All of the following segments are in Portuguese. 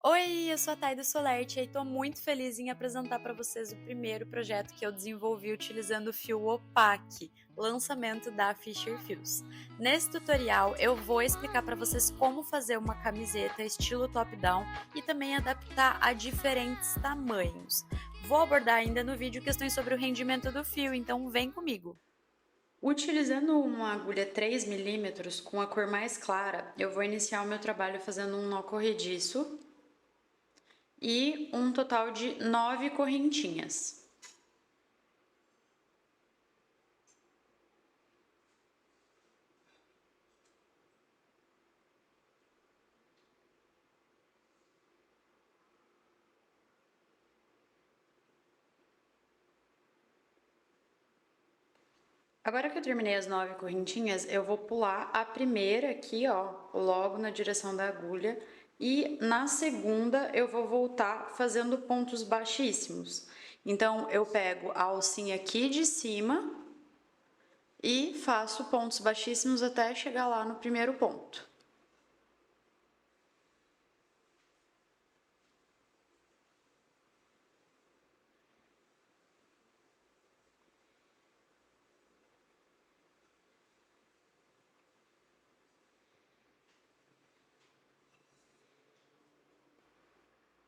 Oi, eu sou a Thay do Solerte e estou muito feliz em apresentar para vocês o primeiro projeto que eu desenvolvi utilizando o fio Opaque, lançamento da Fisher Fios. Nesse tutorial eu vou explicar para vocês como fazer uma camiseta estilo top-down e também adaptar a diferentes tamanhos. Vou abordar ainda no vídeo questões sobre o rendimento do fio, então vem comigo! Utilizando uma agulha 3 milímetros com a cor mais clara, eu vou iniciar o meu trabalho fazendo um nó corrediço e um total de 9 correntinhas. Agora que eu terminei as 9 correntinhas, eu vou pular a primeira aqui, ó, logo na direção da agulha, e na segunda eu vou voltar fazendo pontos baixíssimos. Então, eu pego a alcinha aqui de cima e faço pontos baixíssimos até chegar lá no primeiro ponto.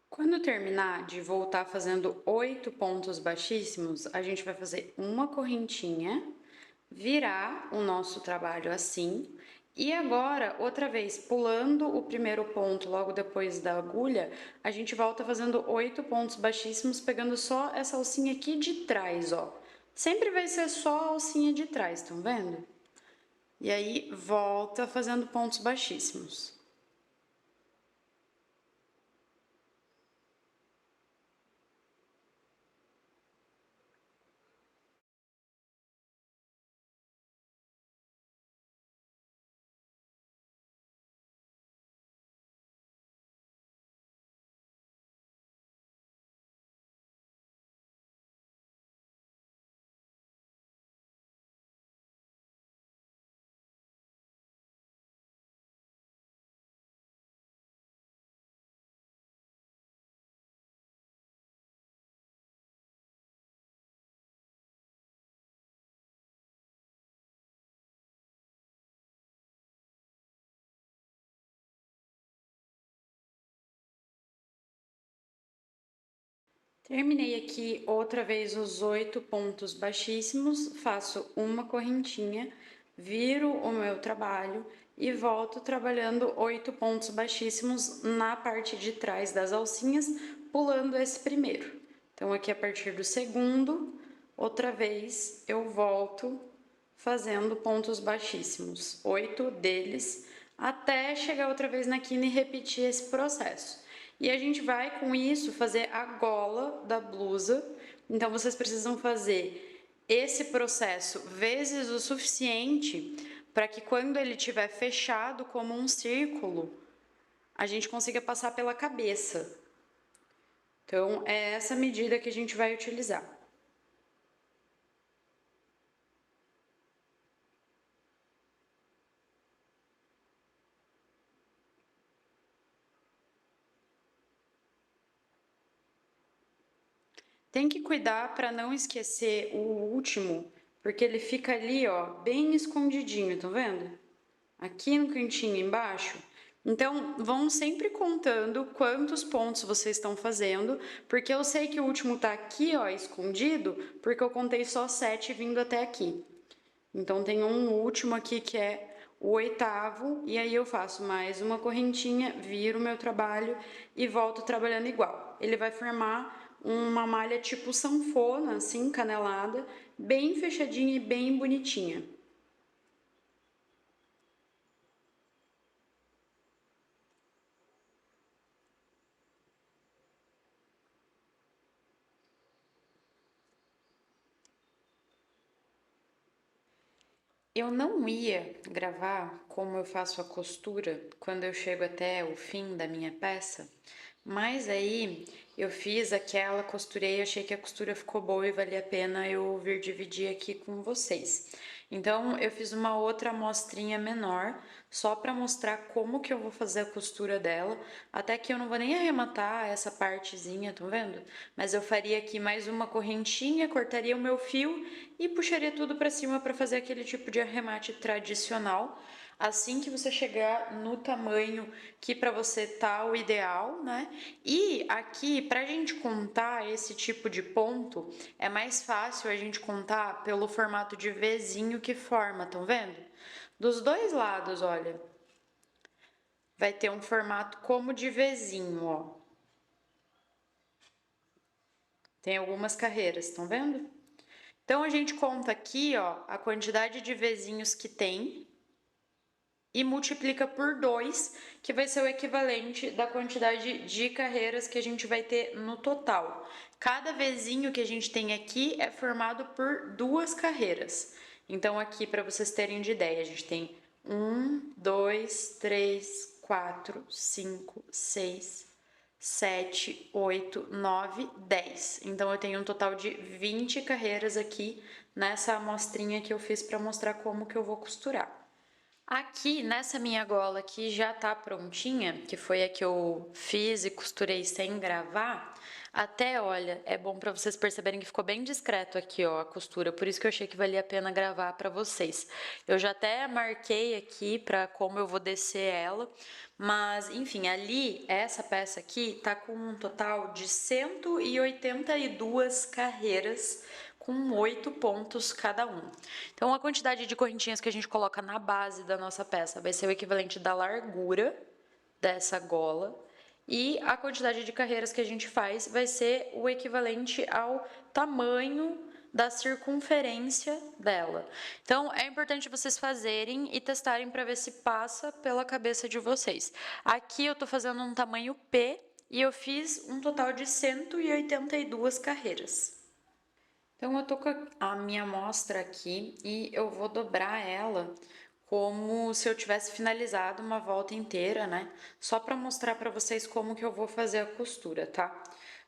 Quando terminar de voltar fazendo 8 pontos baixíssimos, a gente vai fazer uma correntinha, virar o nosso trabalho assim, e agora, outra vez, pulando o primeiro ponto logo depois da agulha, a gente volta fazendo 8 pontos baixíssimos, pegando só essa alcinha aqui de trás, ó. Sempre vai ser só a alcinha de trás, estão vendo? E aí, volta fazendo pontos baixíssimos. Terminei aqui outra vez os 8 pontos baixíssimos, faço uma correntinha, viro o meu trabalho e volto trabalhando 8 pontos baixíssimos na parte de trás das alcinhas, pulando esse primeiro. Então, aqui a partir do segundo, outra vez eu volto fazendo pontos baixíssimos, 8 deles, até chegar outra vez na quina e repetir esse processo. E a gente vai com isso fazer a gola da blusa. Então vocês precisam fazer esse processo vezes o suficiente para que quando ele estiver fechado como um círculo, a gente consiga passar pela cabeça. Então é essa medida que a gente vai utilizar. Tem que cuidar para não esquecer o último, porque ele fica ali, ó, bem escondidinho, tá vendo? Aqui no cantinho embaixo. Então, vão sempre contando quantos pontos vocês estão fazendo, porque eu sei que o último tá aqui, ó, escondido, porque eu contei só 7 vindo até aqui. Então, tem um último aqui que é o 8º, e aí eu faço mais uma correntinha, viro o meu trabalho e volto trabalhando igual. Ele vai formar uma malha tipo sanfona, assim, canelada, bem fechadinha e bem bonitinha. Eu não ia gravar como eu faço a costura quando eu chego até o fim da minha peça, mas aí eu fiz aquela, costurei, achei que a costura ficou boa e valia a pena eu vir dividir aqui com vocês. Então, eu fiz uma outra amostrinha menor, só para mostrar como que eu vou fazer a costura dela, até que eu não vou nem arrematar essa partezinha, estão vendo? Mas eu faria aqui mais uma correntinha, cortaria o meu fio e puxaria tudo para cima para fazer aquele tipo de arremate tradicional. Assim que você chegar no tamanho que para você tá o ideal, né? E aqui, pra gente contar esse tipo de ponto, é mais fácil a gente contar pelo formato de Vzinho que forma, estão vendo? Dos dois lados, olha, vai ter um formato como de Vzinho, ó. Tem algumas carreiras, estão vendo? Então, a gente conta aqui, ó, a quantidade de Vzinhos que tem e multiplica por 2, que vai ser o equivalente da quantidade de carreiras que a gente vai ter no total. Cada Vzinho que a gente tem aqui é formado por 2 carreiras. Então, aqui, para vocês terem de ideia, a gente tem 1, 2, 3, 4, 5, 6, 7, 8, 9, 10. Então, eu tenho um total de 20 carreiras aqui nessa amostrinha que eu fiz para mostrar como que eu vou costurar. Aqui, nessa minha gola que já tá prontinha, que foi a que eu fiz e costurei sem gravar, até, olha, é bom para vocês perceberem que ficou bem discreto aqui, ó, a costura, por isso que eu achei que valia a pena gravar para vocês. Eu já até marquei aqui para como eu vou descer ela, mas, enfim, ali, essa peça aqui tá com um total de 182 carreiras, com 8 pontos cada um. Então, a quantidade de correntinhas que a gente coloca na base da nossa peça vai ser o equivalente da largura dessa gola, e a quantidade de carreiras que a gente faz vai ser o equivalente ao tamanho da circunferência dela. Então, é importante vocês fazerem e testarem para ver se passa pela cabeça de vocês. Aqui eu tô fazendo um tamanho P e eu fiz um total de 182 carreiras. Então, eu tô com a minha amostra aqui e eu vou dobrar ela como se eu tivesse finalizado uma volta inteira, né? Só para mostrar para vocês como que eu vou fazer a costura, tá?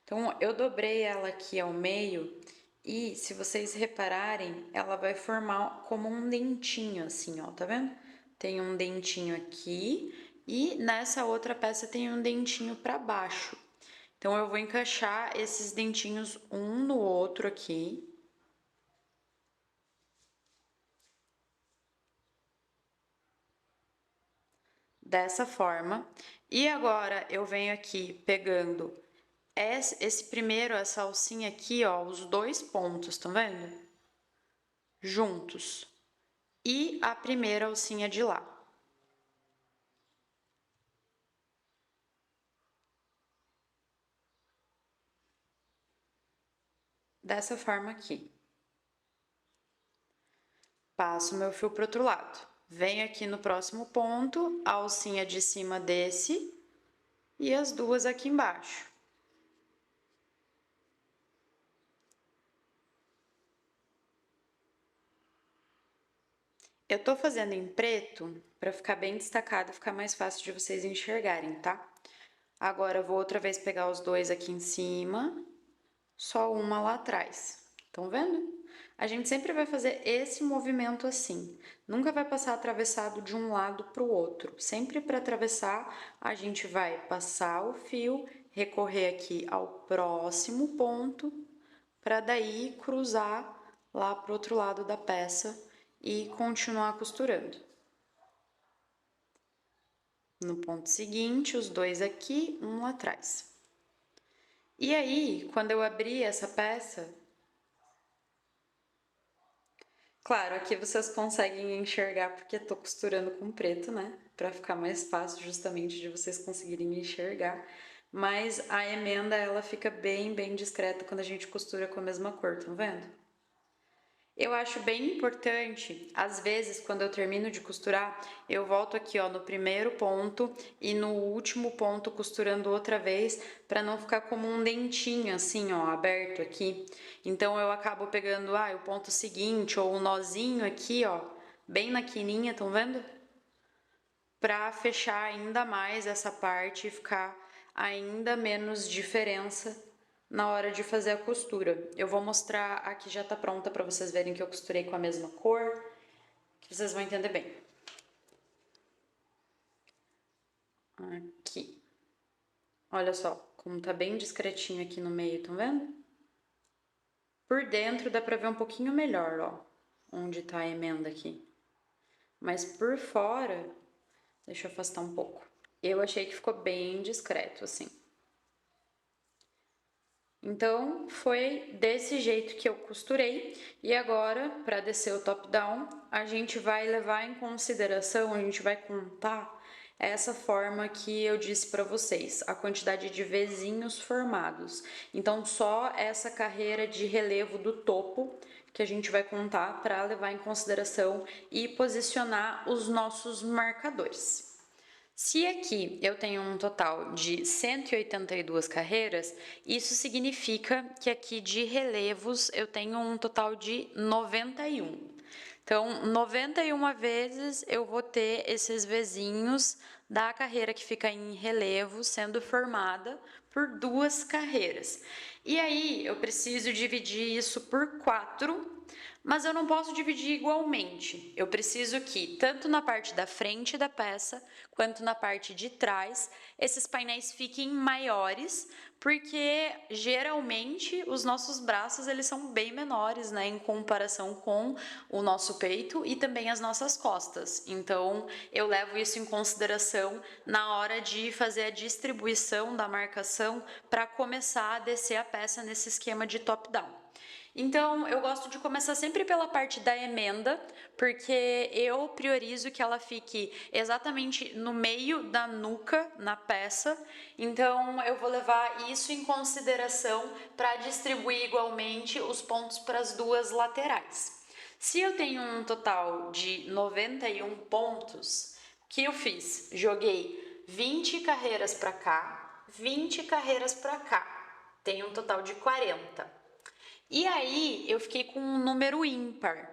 Então, eu dobrei ela aqui ao meio e, se vocês repararem, ela vai formar como um dentinho assim, ó, tá vendo? Tem um dentinho aqui e nessa outra peça tem um dentinho para baixo. Então, eu vou encaixar esses dentinhos um no outro aqui. Dessa forma. E agora, eu venho aqui pegando esse primeiro, essa alcinha aqui, ó, os 2 pontos, estão vendo? Juntos. E a primeira alcinha de lá. Dessa forma aqui. Passo meu fio pro outro lado. Venho aqui no próximo ponto, a alcinha de cima desse e as duas aqui embaixo. Eu tô fazendo em preto para ficar bem destacado e ficar mais fácil de vocês enxergarem, tá? Agora, eu vou outra vez pegar os 2 aqui em cima, só uma lá atrás. Estão vendo? A gente sempre vai fazer esse movimento assim. Nunca vai passar atravessado de um lado para o outro. Sempre para atravessar, a gente vai passar o fio, recorrer aqui ao próximo ponto, para daí cruzar lá para o outro lado da peça e continuar costurando. No ponto seguinte, os 2 aqui, um lá atrás. E aí, quando eu abri essa peça, claro, aqui vocês conseguem enxergar porque eu tô costurando com preto, né? Pra ficar mais fácil justamente de vocês conseguirem enxergar. Mas a emenda, ela fica bem discreta quando a gente costura com a mesma cor, tá vendo? Eu acho bem importante, às vezes, quando eu termino de costurar, eu volto aqui, ó, no primeiro ponto e no último ponto costurando outra vez, para não ficar como um dentinho assim, ó, aberto aqui. Então, eu acabo pegando, o ponto seguinte ou o nozinho aqui, ó, bem na quininha, estão vendo? Para fechar ainda mais essa parte e ficar ainda menos diferença na hora de fazer a costura. Eu vou mostrar, aqui já tá pronta para vocês verem que eu costurei com a mesma cor. que vocês vão entender bem. Aqui. Olha só, como tá bem discretinho aqui no meio, estão vendo? Por dentro dá pra ver um pouquinho melhor, ó, onde tá a emenda aqui. Mas por fora, deixa eu afastar um pouco. Eu achei que ficou bem discreto, assim. Então, foi desse jeito que eu costurei. E agora, para descer o top down, a gente vai levar em consideração, a gente vai contar essa forma que eu disse para vocês, a quantidade de vezinhos formados. Então, só essa carreira de relevo do topo que a gente vai contar para levar em consideração e posicionar os nossos marcadores. Se aqui eu tenho um total de 182 carreiras, isso significa que aqui de relevos eu tenho um total de 91. Então, 91 vezes eu vou ter esses vezinhos da carreira que fica em relevo sendo formada por 2 carreiras. E aí eu preciso dividir isso por 4, mas eu não posso dividir igualmente. Eu preciso que, tanto na parte da frente da peça, quanto na parte de trás, esses painéis fiquem maiores, porque geralmente os nossos braços eles são bem menores, né, em comparação com o nosso peito e também as nossas costas. Então, eu levo isso em consideração na hora de fazer a distribuição da marcação para começar a descer a peça nesse esquema de top-down. Então, eu gosto de começar sempre pela parte da emenda, porque eu priorizo que ela fique exatamente no meio da nuca na peça. Então, eu vou levar isso em consideração para distribuir igualmente os pontos para as 2 laterais. Se eu tenho um total de 91 pontos, o que eu fiz? Joguei 20 carreiras para cá, 20 carreiras para cá. Tenho um total de 40. E aí, eu fiquei com um número ímpar.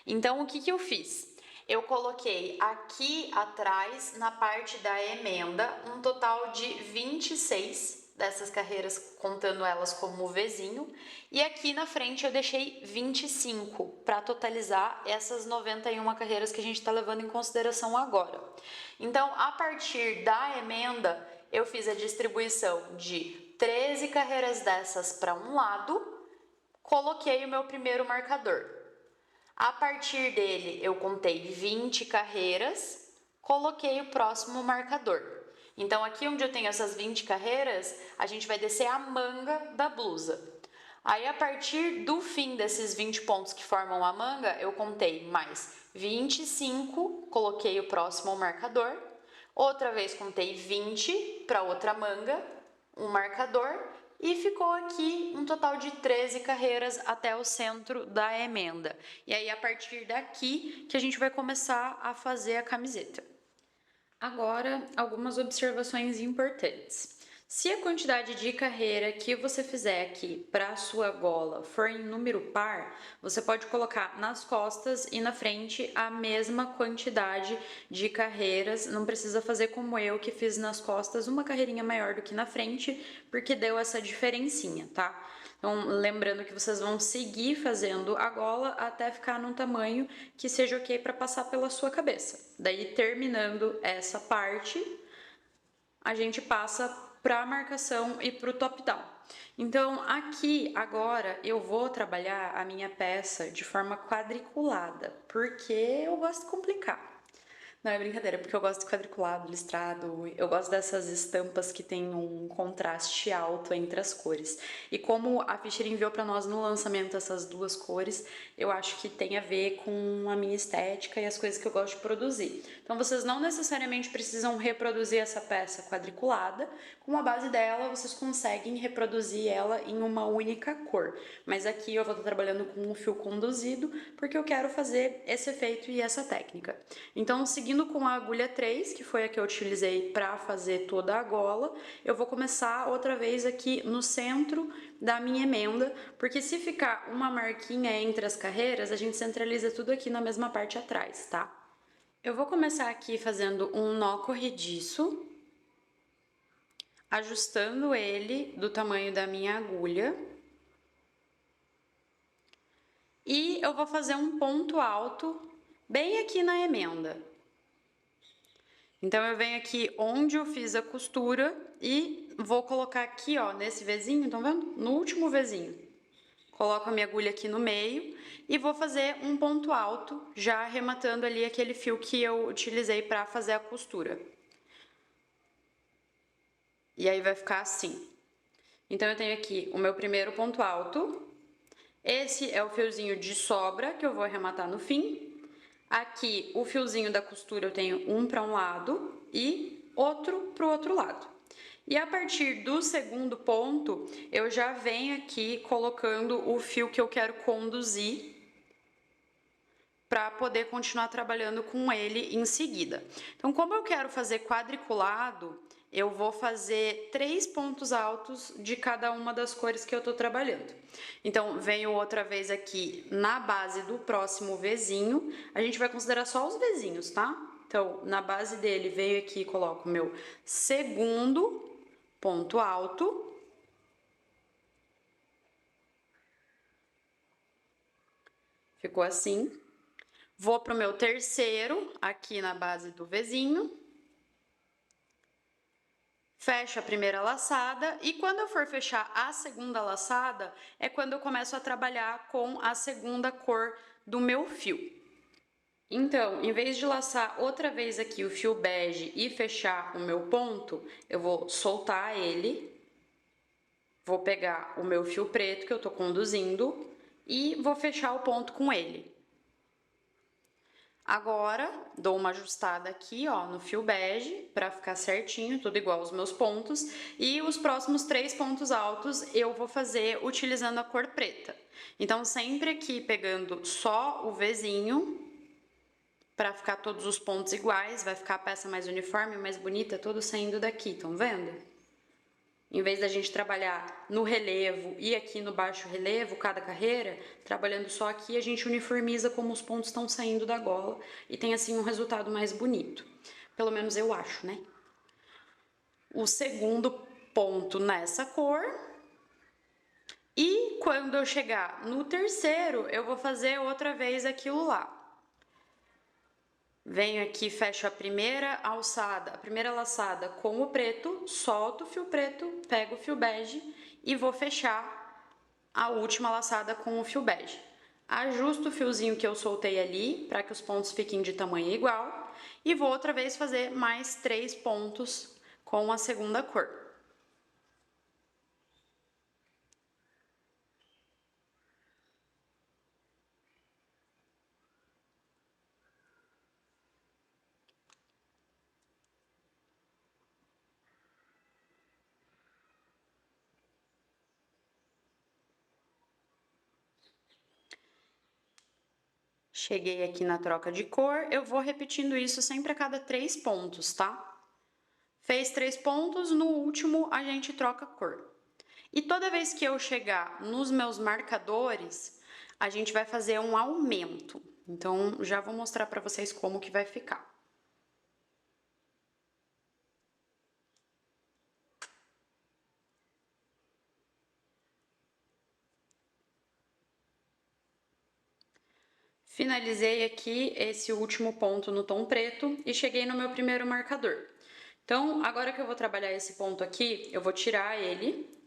Então, o que eu fiz? Eu coloquei aqui atrás, na parte da emenda, um total de 26 dessas carreiras, contando elas como Vzinho. E aqui na frente eu deixei 25, para totalizar essas 91 carreiras que a gente está levando em consideração agora. Então, a partir da emenda, eu fiz a distribuição de 13 carreiras dessas para um lado, coloquei o meu primeiro marcador. A partir dele, eu contei 20 carreiras, coloquei o próximo marcador. Então, aqui onde eu tenho essas 20 carreiras, a gente vai descer a manga da blusa. Aí, a partir do fim desses 20 pontos que formam a manga, eu contei mais 25, coloquei o próximo marcador. Outra vez, contei 20 para outra manga, um marcador. E ficou aqui um total de 13 carreiras até o centro da emenda. E aí, a partir daqui, que a gente vai começar a fazer a camiseta. Agora, algumas observações importantes. Se a quantidade de carreira que você fizer aqui para a sua gola for em número par, você pode colocar nas costas e na frente a mesma quantidade de carreiras. Não precisa fazer como eu, que fiz nas costas uma carreirinha maior do que na frente, porque deu essa diferencinha, tá? Então, lembrando que vocês vão seguir fazendo a gola até ficar num tamanho que seja ok para passar pela sua cabeça. Daí, terminando essa parte, a gente passa para a marcação e para o top-down. Então, aqui, agora, eu vou trabalhar a minha peça de forma quadriculada, porque eu gosto de complicar. Não, é brincadeira, porque eu gosto de quadriculado, listrado, eu gosto dessas estampas que tem um contraste alto entre as cores. E como a Fischer enviou para nós no lançamento essas 2 cores, eu acho que tem a ver com a minha estética e as coisas que eu gosto de produzir. Então, vocês não necessariamente precisam reproduzir essa peça quadriculada, com a base dela, vocês conseguem reproduzir ela em uma única cor. Mas aqui eu vou estar trabalhando com um fio conduzido, porque eu quero fazer esse efeito e essa técnica. Então, seguindo com a agulha 3, que foi a que eu utilizei para fazer toda a gola, eu vou começar outra vez aqui no centro da minha emenda, porque se ficar uma marquinha entre as carreiras, a gente centraliza tudo aqui na mesma parte atrás, tá? Eu vou começar aqui fazendo um nó corrediço, ajustando ele do tamanho da minha agulha. E eu vou fazer um ponto alto bem aqui na emenda. Então, eu venho aqui onde eu fiz a costura e vou colocar aqui, ó, nesse Vzinho, estão vendo? No último Vzinho. Coloco a minha agulha aqui no meio e vou fazer um ponto alto, já arrematando ali aquele fio que eu utilizei para fazer a costura. E aí, vai ficar assim. Então, eu tenho aqui o meu primeiro ponto alto. Esse é o fiozinho de sobra que eu vou arrematar no fim. Aqui, o fiozinho da costura, eu tenho um para um lado e outro para o outro lado. E a partir do segundo ponto, eu já venho aqui colocando o fio que eu quero conduzir para poder continuar trabalhando com ele em seguida. Então, como eu quero fazer quadriculado, eu vou fazer 3 pontos altos de cada uma das cores que eu tô trabalhando. Então, venho outra vez aqui na base do próximo Vzinho. A gente vai considerar só os Vzinhos, tá? Então, na base dele, venho aqui e coloco o meu segundo ponto alto. Ficou assim. Vou pro meu terceiro, aqui na base do Vzinho. Fecho a primeira laçada e quando eu for fechar a segunda laçada, é quando eu começo a trabalhar com a segunda cor do meu fio. Então, em vez de laçar outra vez aqui o fio bege e fechar o meu ponto, eu vou soltar ele, vou pegar o meu fio preto que eu tô conduzindo e vou fechar o ponto com ele. Agora, dou uma ajustada aqui, ó, no fio bege, pra ficar certinho, tudo igual aos meus pontos. E os próximos 3 pontos altos eu vou fazer utilizando a cor preta. Então, sempre aqui pegando só o Vzinho, pra ficar todos os pontos iguais, vai ficar a peça mais uniforme, mais bonita, tudo saindo daqui, estão vendo? Em vez da gente trabalhar no relevo e aqui no baixo relevo, cada carreira, trabalhando só aqui, a gente uniformiza como os pontos estão saindo da gola e tem assim um resultado mais bonito. Pelo menos eu acho, né? O segundo ponto nessa cor. E quando eu chegar no terceiro, eu vou fazer outra vez aquilo lá. Venho aqui, fecho a primeira alçada, a primeira laçada com o preto, solto o fio preto, pego o fio bege e vou fechar a última laçada com o fio bege. Ajusto o fiozinho que eu soltei ali, para que os pontos fiquem de tamanho igual, e vou outra vez fazer mais 3 pontos com a segunda cor. Cheguei aqui na troca de cor, eu vou repetindo isso sempre a cada 3 pontos, tá? Fez 3 pontos, no último a gente troca a cor. E toda vez que eu chegar nos meus marcadores, a gente vai fazer um aumento. Então, já vou mostrar para vocês como que vai ficar. Finalizei aqui esse último ponto no tom preto e cheguei no meu primeiro marcador. Então, agora que eu vou trabalhar esse ponto aqui, eu vou tirar ele.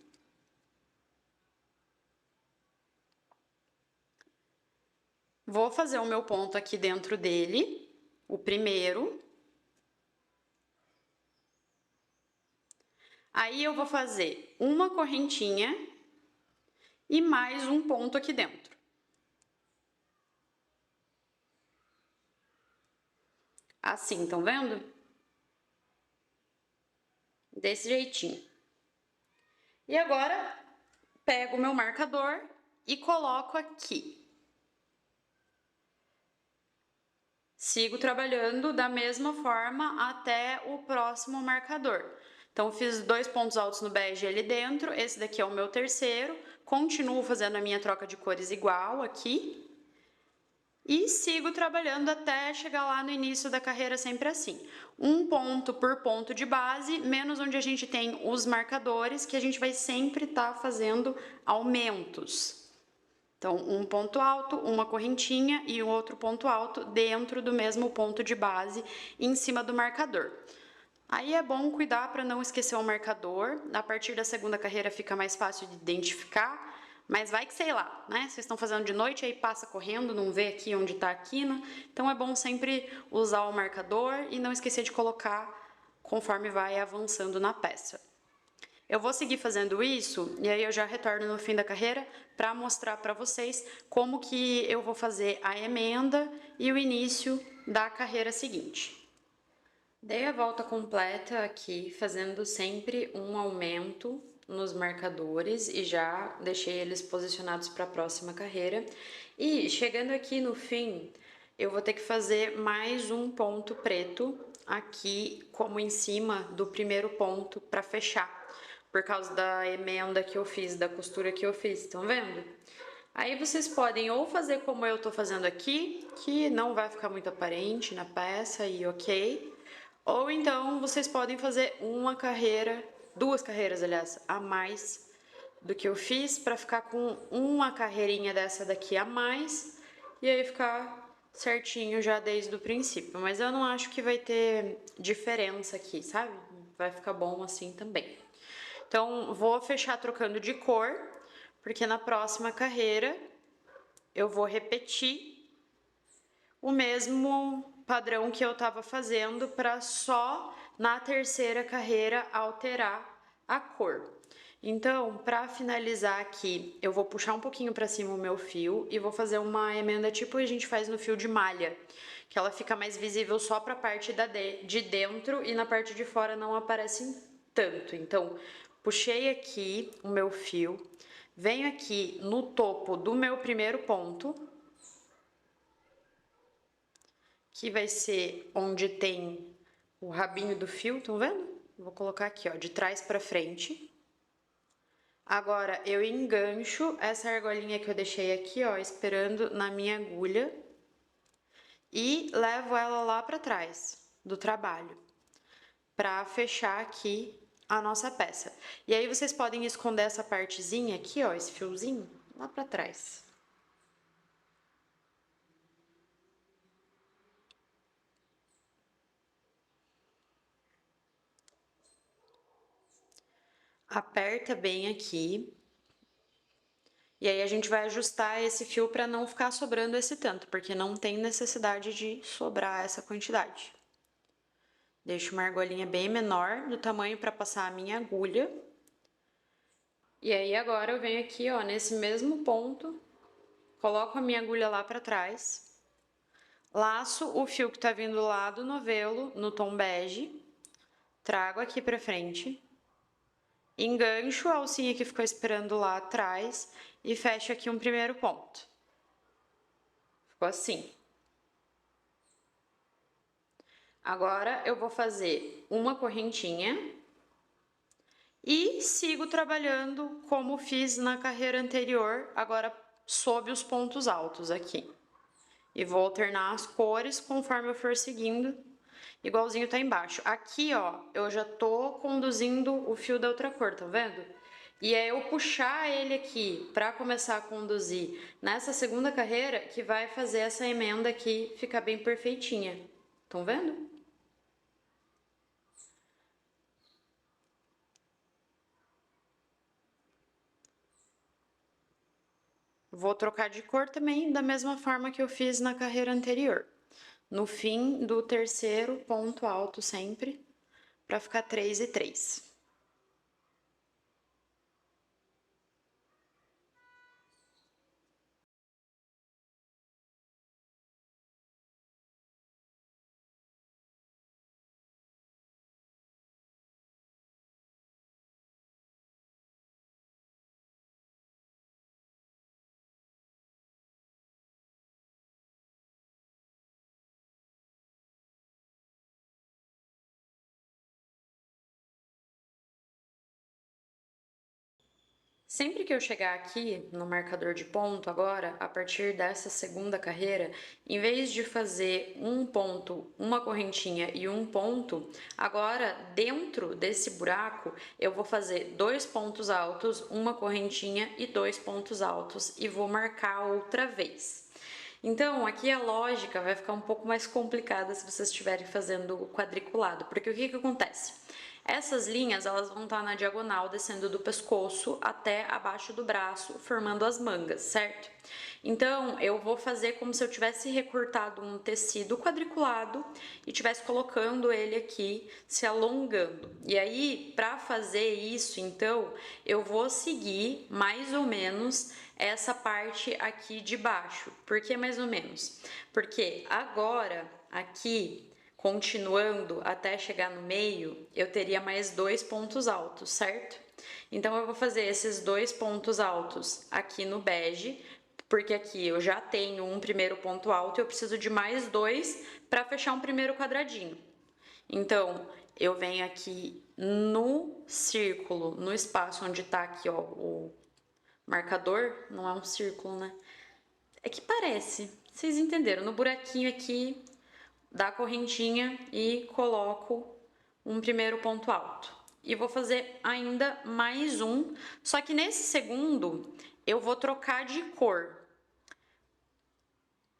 Vou fazer o meu ponto aqui dentro dele, o primeiro. Aí, eu vou fazer uma correntinha e mais um ponto aqui dentro. Assim, estão vendo? Desse jeitinho. E agora, pego o meu marcador e coloco aqui. Sigo trabalhando da mesma forma até o próximo marcador. Então, fiz 2 pontos altos no bege ali dentro, esse daqui é o meu terceiro. Continuo fazendo a minha troca de cores igual aqui. E sigo trabalhando até chegar lá no início da carreira sempre assim. Um ponto por ponto de base, menos onde a gente tem os marcadores, que a gente vai sempre estar fazendo aumentos. Então, um ponto alto, uma correntinha e um outro ponto alto dentro do mesmo ponto de base em cima do marcador. Aí é bom cuidar para não esquecer o marcador. A partir da segunda carreira fica mais fácil de identificar, mas vai que sei lá, né? Vocês estão fazendo de noite, aí passa correndo, não vê aqui onde está a quina. Então é bom sempre usar o marcador e não esquecer de colocar conforme vai avançando na peça. Eu vou seguir fazendo isso e aí eu já retorno no fim da carreira para mostrar para vocês como que eu vou fazer a emenda e o início da carreira seguinte. Dei a volta completa aqui, fazendo sempre um aumento nos marcadores e já deixei eles posicionados para a próxima carreira. E chegando aqui no fim, eu vou ter que fazer mais um ponto preto aqui, como em cima do primeiro ponto para fechar, por causa da emenda que eu fiz, da costura que eu fiz, estão vendo? Aí vocês podem ou fazer como eu tô fazendo aqui, que não vai ficar muito aparente na peça e ok. Ou então vocês podem fazer uma carreira, duas carreiras, aliás, a mais do que eu fiz, para ficar com uma carreirinha dessa daqui a mais e aí ficar certinho já desde o princípio. Mas eu não acho que vai ter diferença aqui, sabe? Vai ficar bom assim também. Então, vou fechar trocando de cor, porque na próxima carreira eu vou repetir o mesmo padrão que eu estava fazendo para só na terceira carreira alterar a cor. Então, para finalizar aqui, eu vou puxar um pouquinho para cima o meu fio e vou fazer uma emenda tipo a gente faz no fio de malha, que ela fica mais visível só para a parte de dentro e na parte de fora não aparece tanto. Então, puxei aqui o meu fio, venho aqui no topo do meu primeiro ponto, que vai ser onde tem o rabinho do fio, estão vendo? Vou colocar aqui, ó, de trás para frente. Agora, eu engancho essa argolinha que eu deixei aqui, ó, esperando na minha agulha e levo ela lá para trás do trabalho, para fechar aqui a nossa peça. E aí vocês podem esconder essa partezinha aqui, ó, esse fiozinho, lá para trás. Aperta bem aqui. E aí a gente vai ajustar esse fio para não ficar sobrando esse tanto, porque não tem necessidade de sobrar essa quantidade. Deixo uma argolinha bem menor do tamanho para passar a minha agulha. E aí agora eu venho aqui, ó, nesse mesmo ponto, coloco a minha agulha lá para trás, laço o fio que tá vindo lá do novelo, no tom bege, trago aqui para frente, engancho a alcinha que ficou esperando lá atrás e fecho aqui um primeiro ponto. Ficou assim. Agora eu vou fazer uma correntinha e sigo trabalhando como fiz na carreira anterior, agora sob os pontos altos aqui. E vou alternar as cores conforme eu for seguindo, igualzinho tá embaixo. Aqui, ó, eu já tô conduzindo o fio da outra cor, tá vendo? E é eu puxar ele aqui para começar a conduzir nessa segunda carreira que vai fazer essa emenda aqui ficar bem perfeitinha. Estão vendo? Vou trocar de cor também, da mesma forma que eu fiz na carreira anterior. No fim do terceiro ponto alto sempre, para ficar 3 e 3. Sempre que eu chegar aqui no marcador de ponto agora, a partir dessa segunda carreira, em vez de fazer um ponto, uma correntinha e um ponto, agora dentro desse buraco eu vou fazer 2 pontos altos, uma correntinha e 2 pontos altos e vou marcar outra vez. Então, aqui a lógica vai ficar um pouco mais complicada se vocês estiverem fazendo quadriculado, porque o que que acontece? Essas linhas, elas vão estar na diagonal, descendo do pescoço até abaixo do braço, formando as mangas, certo? Então, eu vou fazer como se eu tivesse recortado um tecido quadriculado e tivesse colocando ele aqui, se alongando. E aí, para fazer isso, então, eu vou seguir mais ou menos essa parte aqui de baixo. Por que mais ou menos? Porque agora, aqui, continuando até chegar no meio, eu teria mais 2 pontos altos, certo? Então, eu vou fazer esses 2 pontos altos aqui no bege, porque aqui eu já tenho um primeiro ponto alto e eu preciso de mais 2 para fechar um primeiro quadradinho. Então, eu venho aqui no círculo, no espaço onde tá aqui, ó, o marcador, não é um círculo, né? É que parece, vocês entenderam, no buraquinho aqui da correntinha e coloco um primeiro ponto alto. E vou fazer ainda mais um, só que nesse segundo eu vou trocar de cor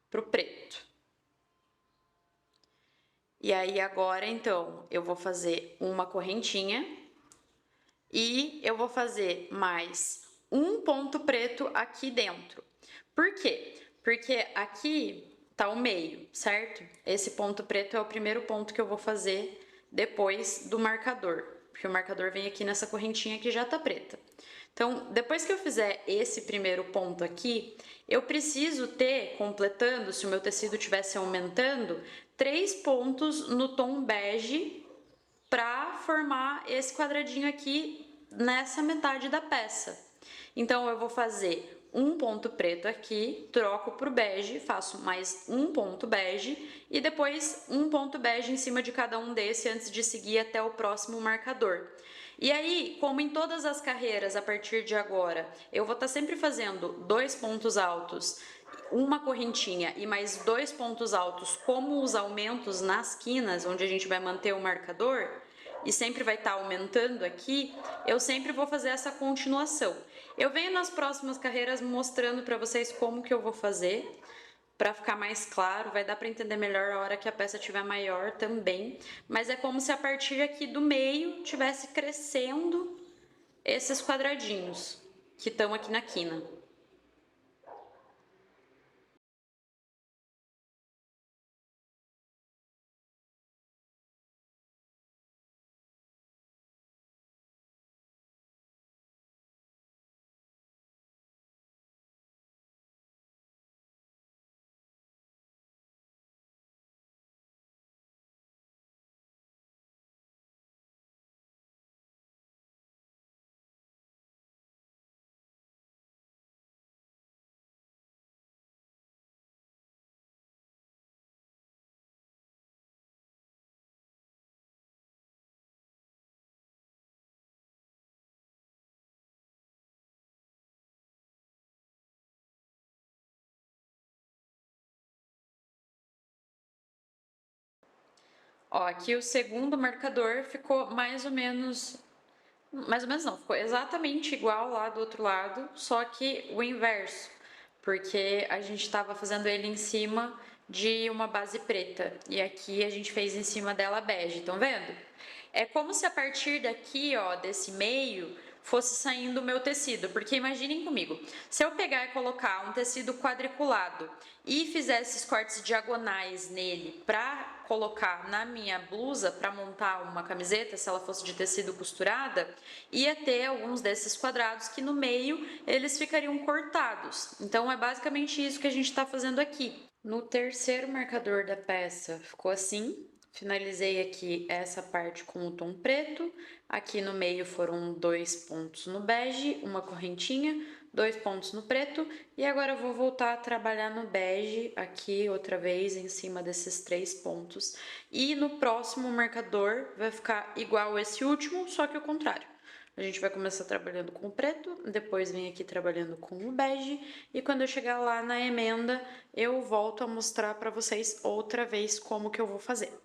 pro preto. E aí agora então eu vou fazer uma correntinha e eu vou fazer mais um ponto preto aqui dentro. Por quê? Porque aqui tá o meio, certo? Esse ponto preto é o primeiro ponto que eu vou fazer depois do marcador, porque o marcador vem aqui nessa correntinha que já tá preta. Então, depois que eu fizer esse primeiro ponto aqui, eu preciso ter, completando, se o meu tecido estivesse aumentando, 3 pontos no tom bege para formar esse quadradinho aqui nessa metade da peça. Então, eu vou fazer um ponto preto aqui, troco pro bege, faço mais um ponto bege e depois um ponto bege em cima de cada um desse antes de seguir até o próximo marcador. E aí, como em todas as carreiras a partir de agora, eu vou estar sempre fazendo 2 pontos altos, uma correntinha e mais 2 pontos altos como os aumentos nas quinas, onde a gente vai manter o marcador, e sempre vai estar aumentando aqui, eu sempre vou fazer essa continuação. Eu venho nas próximas carreiras mostrando para vocês como que eu vou fazer, para ficar mais claro, vai dar para entender melhor a hora que a peça estiver maior também, mas é como se a partir aqui do meio tivesse crescendo esses quadradinhos que estão aqui na quina. Ó, aqui o segundo marcador ficou mais ou menos não, ficou exatamente igual lá do outro lado, só que o inverso, porque a gente estava fazendo ele em cima de uma base preta e aqui a gente fez em cima dela bege, estão vendo? É como se a partir daqui, ó, desse meio, fosse saindo o meu tecido, porque imaginem comigo, se eu pegar e colocar um tecido quadriculado e fizer esses cortes diagonais nele para colocar na minha blusa para montar uma camiseta, se ela fosse de tecido costurada, ia ter alguns desses quadrados que no meio eles ficariam cortados. Então é basicamente isso que a gente está fazendo aqui. No terceiro marcador da peça ficou assim. Finalizei aqui essa parte com o tom preto, aqui no meio foram 2 pontos no bege, uma correntinha, 2 pontos no preto, e agora eu vou voltar a trabalhar no bege aqui outra vez em cima desses 3 pontos, e no próximo marcador vai ficar igual esse último, só que o contrário. A A gente vai começar trabalhando com o preto, depois vem aqui trabalhando com o bege, e quando eu chegar lá na emenda, eu volto a mostrar para vocês outra vez como que eu vou fazer.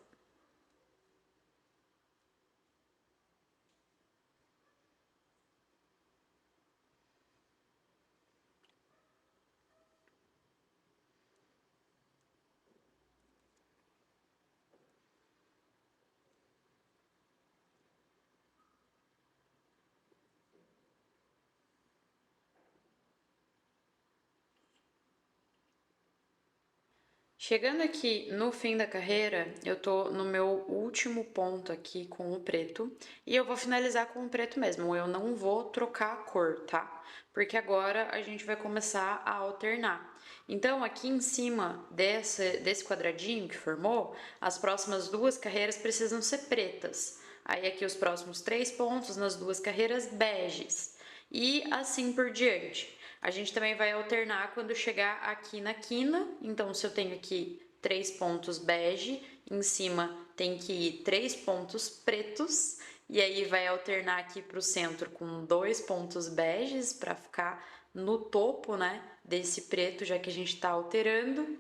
Chegando aqui no fim da carreira, eu tô no meu último ponto aqui com o preto, e eu vou finalizar com o preto mesmo, eu não vou trocar a cor, tá? Porque agora a gente vai começar a alternar. Então, aqui em cima desse quadradinho que formou, as próximas duas carreiras precisam ser pretas. Aí aqui os próximos 3 pontos nas duas carreiras beges. E assim por diante. A gente também vai alternar quando chegar aqui na quina. Então, se eu tenho aqui 3 pontos bege, em cima tem que ir 3 pontos pretos. E aí vai alternar aqui para o centro com 2 pontos beges para ficar no topo, né, desse preto, já que a gente está alterando.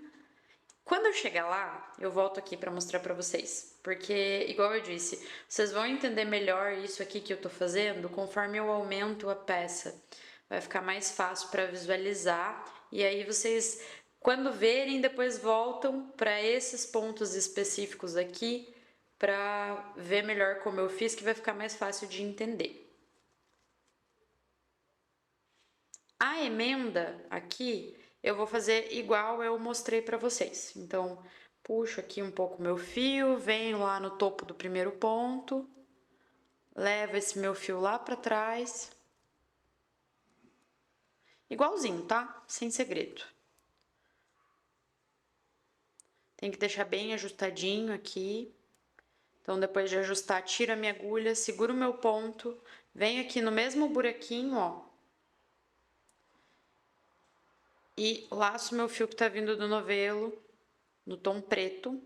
Quando eu chegar lá, eu volto aqui para mostrar para vocês, porque, igual eu disse, vocês vão entender melhor isso aqui que eu tô fazendo conforme eu aumento a peça. Vai ficar mais fácil para visualizar, e aí vocês, quando verem, depois voltam para esses pontos específicos aqui para ver melhor como eu fiz, que vai ficar mais fácil de entender. A emenda aqui eu vou fazer igual eu mostrei para vocês. Então, puxo aqui um pouco meu fio, venho lá no topo do primeiro ponto, levo esse meu fio lá para trás. Igualzinho, tá? Sem segredo. Tem que deixar bem ajustadinho aqui. Então, depois de ajustar, tiro a minha agulha, seguro o meu ponto, venho aqui no mesmo buraquinho, ó. E laço meu fio que tá vindo do novelo, no tom preto.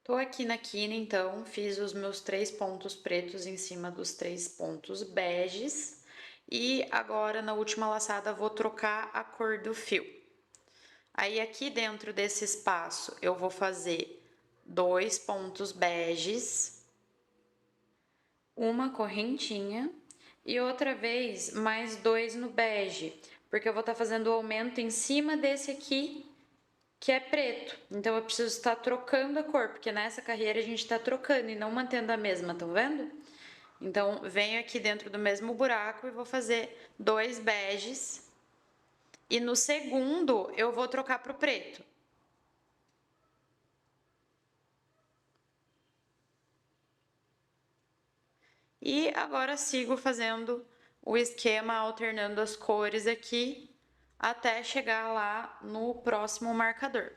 Tô aqui na quina, então, fiz os meus 3 pontos pretos em cima dos 3 pontos beges. E agora, na última laçada, vou trocar a cor do fio. Aí, aqui dentro desse espaço, eu vou fazer 2 pontos beges, uma correntinha e outra vez mais 2 no bege, porque eu vou estar fazendo o aumento em cima desse aqui que é preto. Então eu preciso estar trocando a cor, porque nessa carreira a gente está trocando e não mantendo a mesma, estão vendo? Então venho aqui dentro do mesmo buraco e vou fazer 2 beges. E no segundo eu vou trocar para o preto. E agora sigo fazendo o esquema alternando as cores aqui até chegar lá no próximo marcador.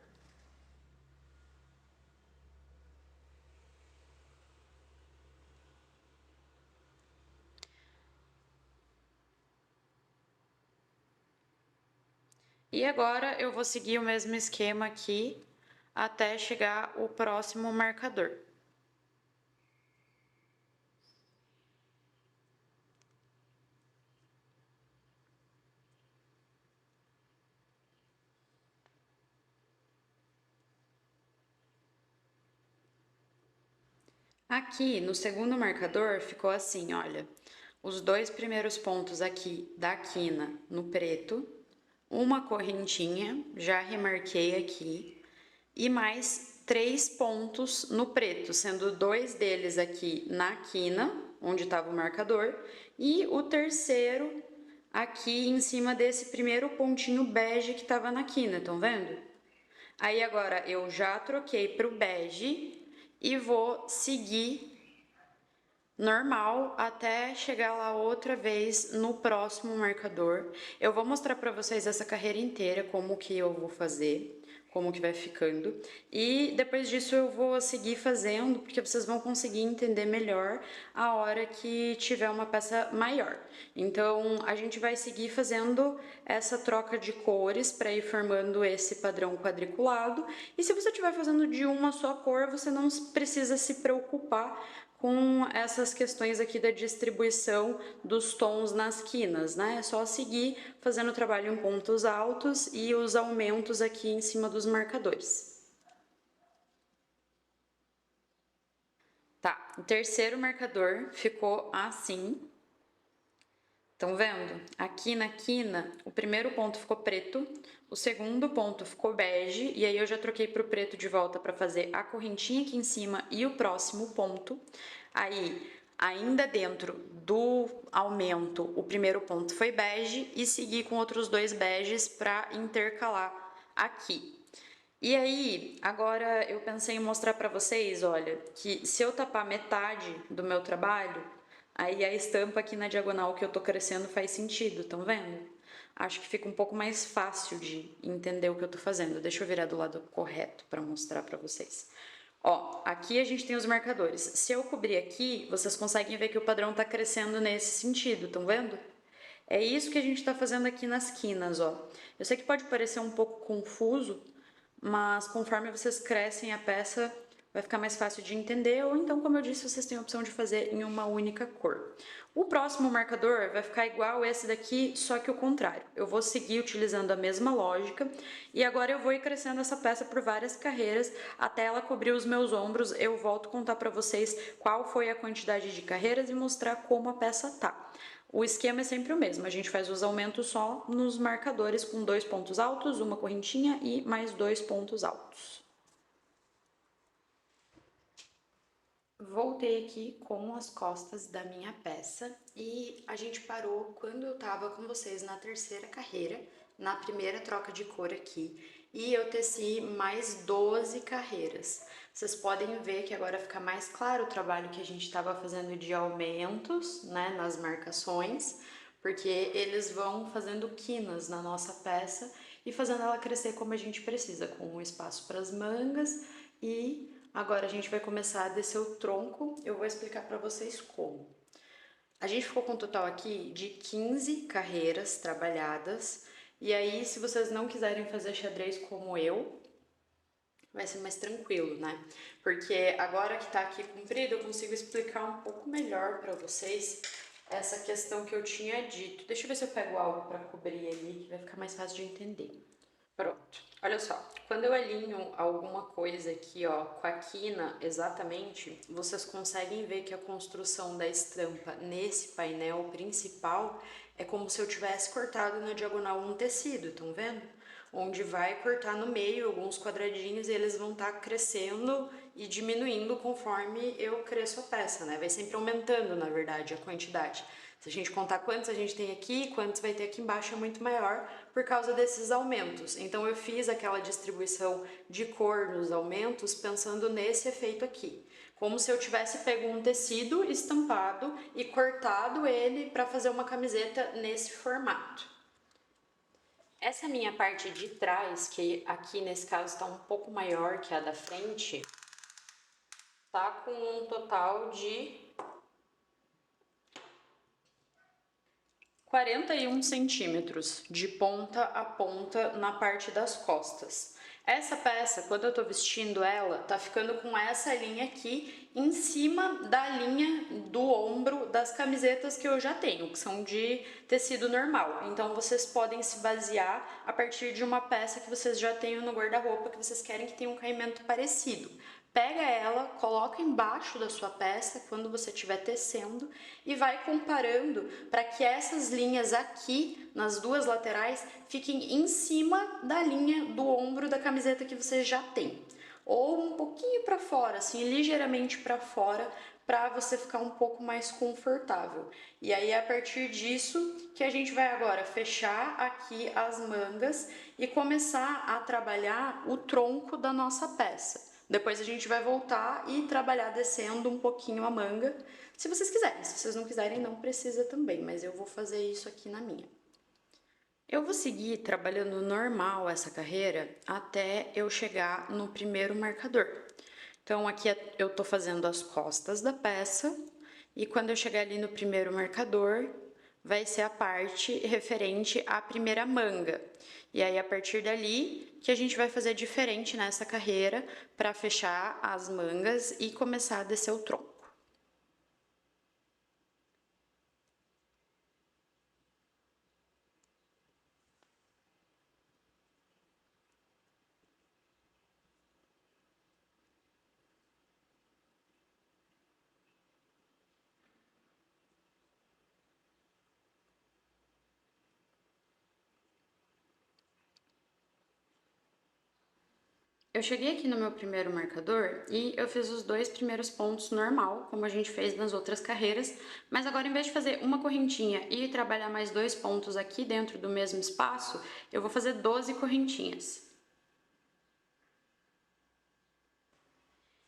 E agora eu vou seguir o mesmo esquema aqui até chegar o próximo marcador. Aqui no segundo marcador ficou assim, olha, os 2 primeiros pontos aqui da quina no preto, uma correntinha, já remarquei aqui, e mais 3 pontos no preto, sendo 2 deles aqui na quina, onde estava o marcador, e o terceiro aqui em cima desse primeiro pontinho bege que estava na quina, estão vendo? Aí agora eu já troquei para o bege e vou seguir normal até chegar lá outra vez no próximo marcador. Eu vou mostrar para vocês essa carreira inteira, como que eu vou fazer, como que vai ficando. E depois disso eu vou seguir fazendo, porque vocês vão conseguir entender melhor a hora que tiver uma peça maior. Então, a gente vai seguir fazendo essa troca de cores para ir formando esse padrão quadriculado. E se você estiver fazendo de uma só cor, você não precisa se preocupar com essas questões aqui da distribuição dos tons nas quinas, né? É só seguir fazendo o trabalho em pontos altos e os aumentos aqui em cima dos marcadores. Tá, o terceiro marcador ficou assim. Estão vendo? Aqui na quina, o primeiro ponto ficou preto, o segundo ponto ficou bege, e aí eu já troquei para o preto de volta para fazer a correntinha aqui em cima e o próximo ponto. Aí, ainda dentro do aumento, o primeiro ponto foi bege e segui com outros 2 beges para intercalar aqui. E aí, agora eu pensei em mostrar para vocês, olha, que se eu tapar metade do meu trabalho, aí a estampa aqui na diagonal que eu tô crescendo faz sentido, estão vendo? Acho que fica um pouco mais fácil de entender o que eu tô fazendo. Deixa eu virar do lado correto para mostrar para vocês. Ó, aqui a gente tem os marcadores. Se eu cobrir aqui, vocês conseguem ver que o padrão tá crescendo nesse sentido, estão vendo? É isso que a gente tá fazendo aqui nas quinas, ó. Eu sei que pode parecer um pouco confuso, mas conforme vocês crescem a peça, vai ficar mais fácil de entender, ou então, como eu disse, vocês têm a opção de fazer em uma única cor. O próximo marcador vai ficar igual esse daqui, só que o contrário. Eu vou seguir utilizando a mesma lógica, e agora eu vou ir crescendo essa peça por várias carreiras, até ela cobrir os meus ombros. Eu volto a contar para vocês qual foi a quantidade de carreiras e mostrar como a peça tá. O esquema é sempre o mesmo, a gente faz os aumentos só nos marcadores com 2 pontos altos, uma correntinha e mais 2 pontos altos. Voltei aqui com as costas da minha peça e a gente parou quando eu tava com vocês na terceira carreira, na primeira troca de cor aqui, e eu teci mais 12 carreiras. Vocês podem ver que agora fica mais claro o trabalho que a gente estava fazendo de aumentos, né, nas marcações, porque eles vão fazendo quinas na nossa peça e fazendo ela crescer como a gente precisa, com espaço para as mangas. E agora a gente vai começar a descer o tronco, eu vou explicar para vocês como. A gente ficou com um total aqui de 15 carreiras trabalhadas, e aí se vocês não quiserem fazer xadrez como eu, vai ser mais tranquilo, né? Porque agora que tá aqui comprido, eu consigo explicar um pouco melhor para vocês essa questão que eu tinha dito. Deixa eu ver se eu pego algo para cobrir ali, que vai ficar mais fácil de entender. Pronto, olha só, quando eu alinho alguma coisa aqui, ó, com a quina exatamente, vocês conseguem ver que a construção da estampa nesse painel principal é como se eu tivesse cortado na diagonal um tecido, estão vendo? Onde vai cortar no meio alguns quadradinhos e eles vão estar crescendo e diminuindo conforme eu cresço a peça, né? Vai sempre aumentando, na verdade, a quantidade. Se a gente contar quantos a gente tem aqui, quantos vai ter aqui embaixo é muito maior por causa desses aumentos. Então eu fiz aquela distribuição de cor nos aumentos pensando nesse efeito aqui. Como se eu tivesse pego um tecido estampado e cortado ele para fazer uma camiseta nesse formato. Essa minha parte de trás, que aqui nesse caso está um pouco maior que a da frente, tá com um total de 41 centímetros de ponta a ponta na parte das costas. Essa peça, quando eu tô vestindo ela, tá ficando com essa linha aqui em cima da linha do ombro das camisetas que eu já tenho, que são de tecido normal. Então vocês podem se basear a partir de uma peça que vocês já tenham no guarda-roupa, que vocês querem que tenha um caimento parecido. Pega ela, coloca embaixo da sua peça quando você estiver tecendo e vai comparando para que essas linhas aqui, nas duas laterais, fiquem em cima da linha do ombro da camiseta que você já tem. Ou um pouquinho para fora, assim, ligeiramente para fora, para você ficar um pouco mais confortável. E aí, a partir disso, que a gente vai agora fechar aqui as mangas e começar a trabalhar o tronco da nossa peça. Depois a gente vai voltar e trabalhar descendo um pouquinho a manga, se vocês quiserem. Se vocês não quiserem, não precisa também, mas eu vou fazer isso aqui na minha. Eu vou seguir trabalhando normal essa carreira até eu chegar no primeiro marcador. Então, aqui eu tô fazendo as costas da peça, e quando eu chegar ali no primeiro marcador, vai ser a parte referente à primeira manga. E aí, a partir dali, que a gente vai fazer diferente nessa carreira para fechar as mangas e começar a descer o tronco. Eu cheguei aqui no meu primeiro marcador e eu fiz os dois primeiros pontos normal, como a gente fez nas outras carreiras, mas agora em vez de fazer uma correntinha e trabalhar mais 2 pontos aqui dentro do mesmo espaço, eu vou fazer 12 correntinhas.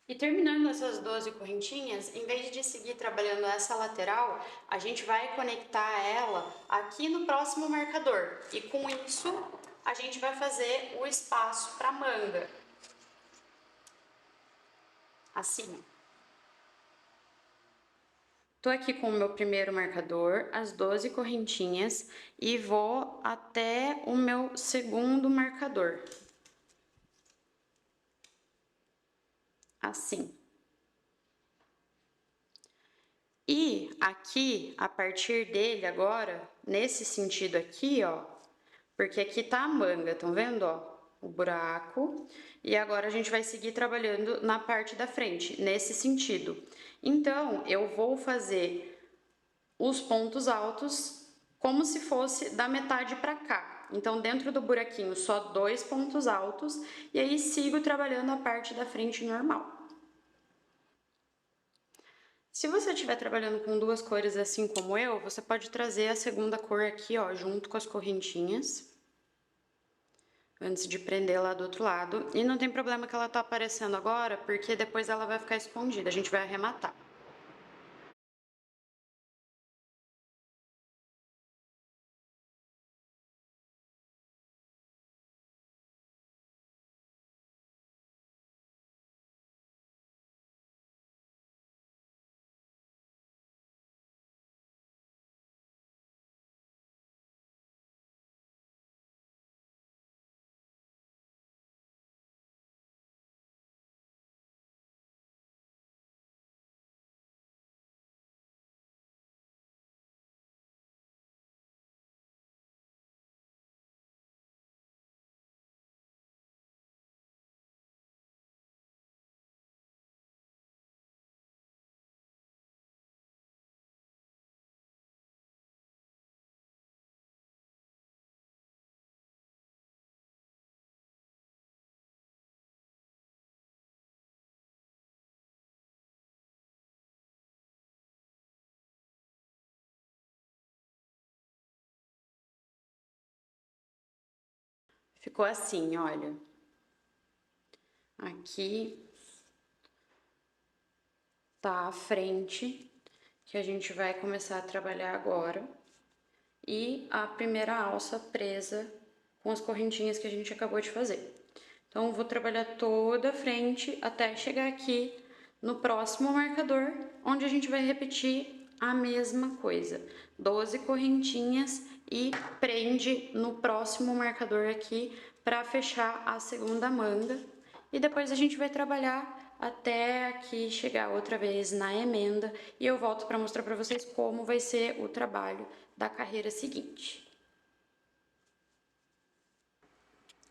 E terminando essas 12 correntinhas, em vez de seguir trabalhando essa lateral, a gente vai conectar ela aqui no próximo marcador. E com isso, a gente vai fazer o espaço para manga. Assim. Tô aqui com o meu primeiro marcador, as 12 correntinhas, e vou até o meu segundo marcador. Assim. E aqui, a partir dele agora, nesse sentido aqui, ó, porque aqui tá a manga, estão vendo, ó? O buraco, e agora a gente vai seguir trabalhando na parte da frente, nesse sentido. Então, eu vou fazer os pontos altos como se fosse da metade para cá. Então, dentro do buraquinho, só 2 pontos altos, e aí sigo trabalhando a parte da frente normal. Se você estiver trabalhando com duas cores assim como eu, você pode trazer a segunda cor aqui, ó, junto com as correntinhas, antes de prender lá do outro lado. E não tem problema que ela tá aparecendo agora, porque depois ela vai ficar escondida, a gente vai arrematar. Ficou assim, olha. Aqui tá a frente, que a gente vai começar a trabalhar agora. E a primeira alça presa com as correntinhas que a gente acabou de fazer. Então, eu vou trabalhar toda a frente até chegar aqui no próximo marcador, onde a gente vai repetir a mesma coisa. 12 correntinhas e prende no próximo marcador aqui para fechar a segunda manga. E depois a gente vai trabalhar até aqui chegar outra vez na emenda e eu volto para mostrar para vocês como vai ser o trabalho da carreira seguinte.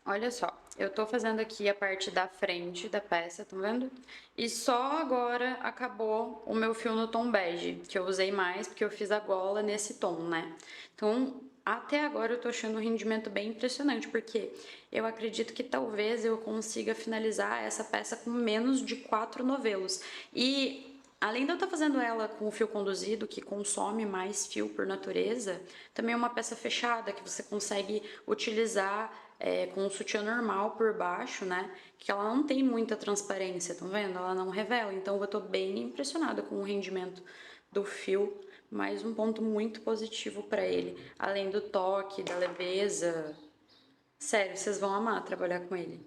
Olha só, eu tô fazendo aqui a parte da frente da peça, tá vendo? E só agora acabou o meu fio no tom bege, que eu usei mais porque eu fiz a gola nesse tom, né? Então, até agora eu tô achando um rendimento bem impressionante, porque eu acredito que talvez eu consiga finalizar essa peça com menos de 4 novelos. E além de eu estar fazendo ela com o fio conduzido, que consome mais fio por natureza, também é uma peça fechada que você consegue utilizar com o sutiã normal por baixo, né? Que ela não tem muita transparência, estão vendo? Ela não revela. Então eu tô bem impressionada com o rendimento do fio. Mais um ponto muito positivo para ele. Além do toque, da leveza. Sério, vocês vão amar trabalhar com ele.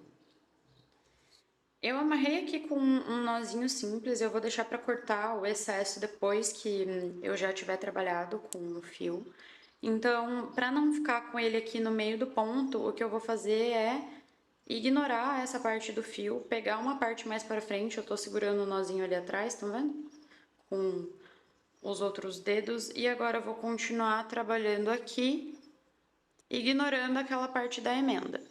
Eu amarrei aqui com um nozinho simples, eu vou deixar para cortar o excesso depois que eu já tiver trabalhado com o fio. Então, para não ficar com ele aqui no meio do ponto, o que eu vou fazer é ignorar essa parte do fio, pegar uma parte mais para frente, eu tô segurando o nozinho ali atrás, estão vendo? Com os outros dedos, e agora eu vou continuar trabalhando aqui, ignorando aquela parte da emenda.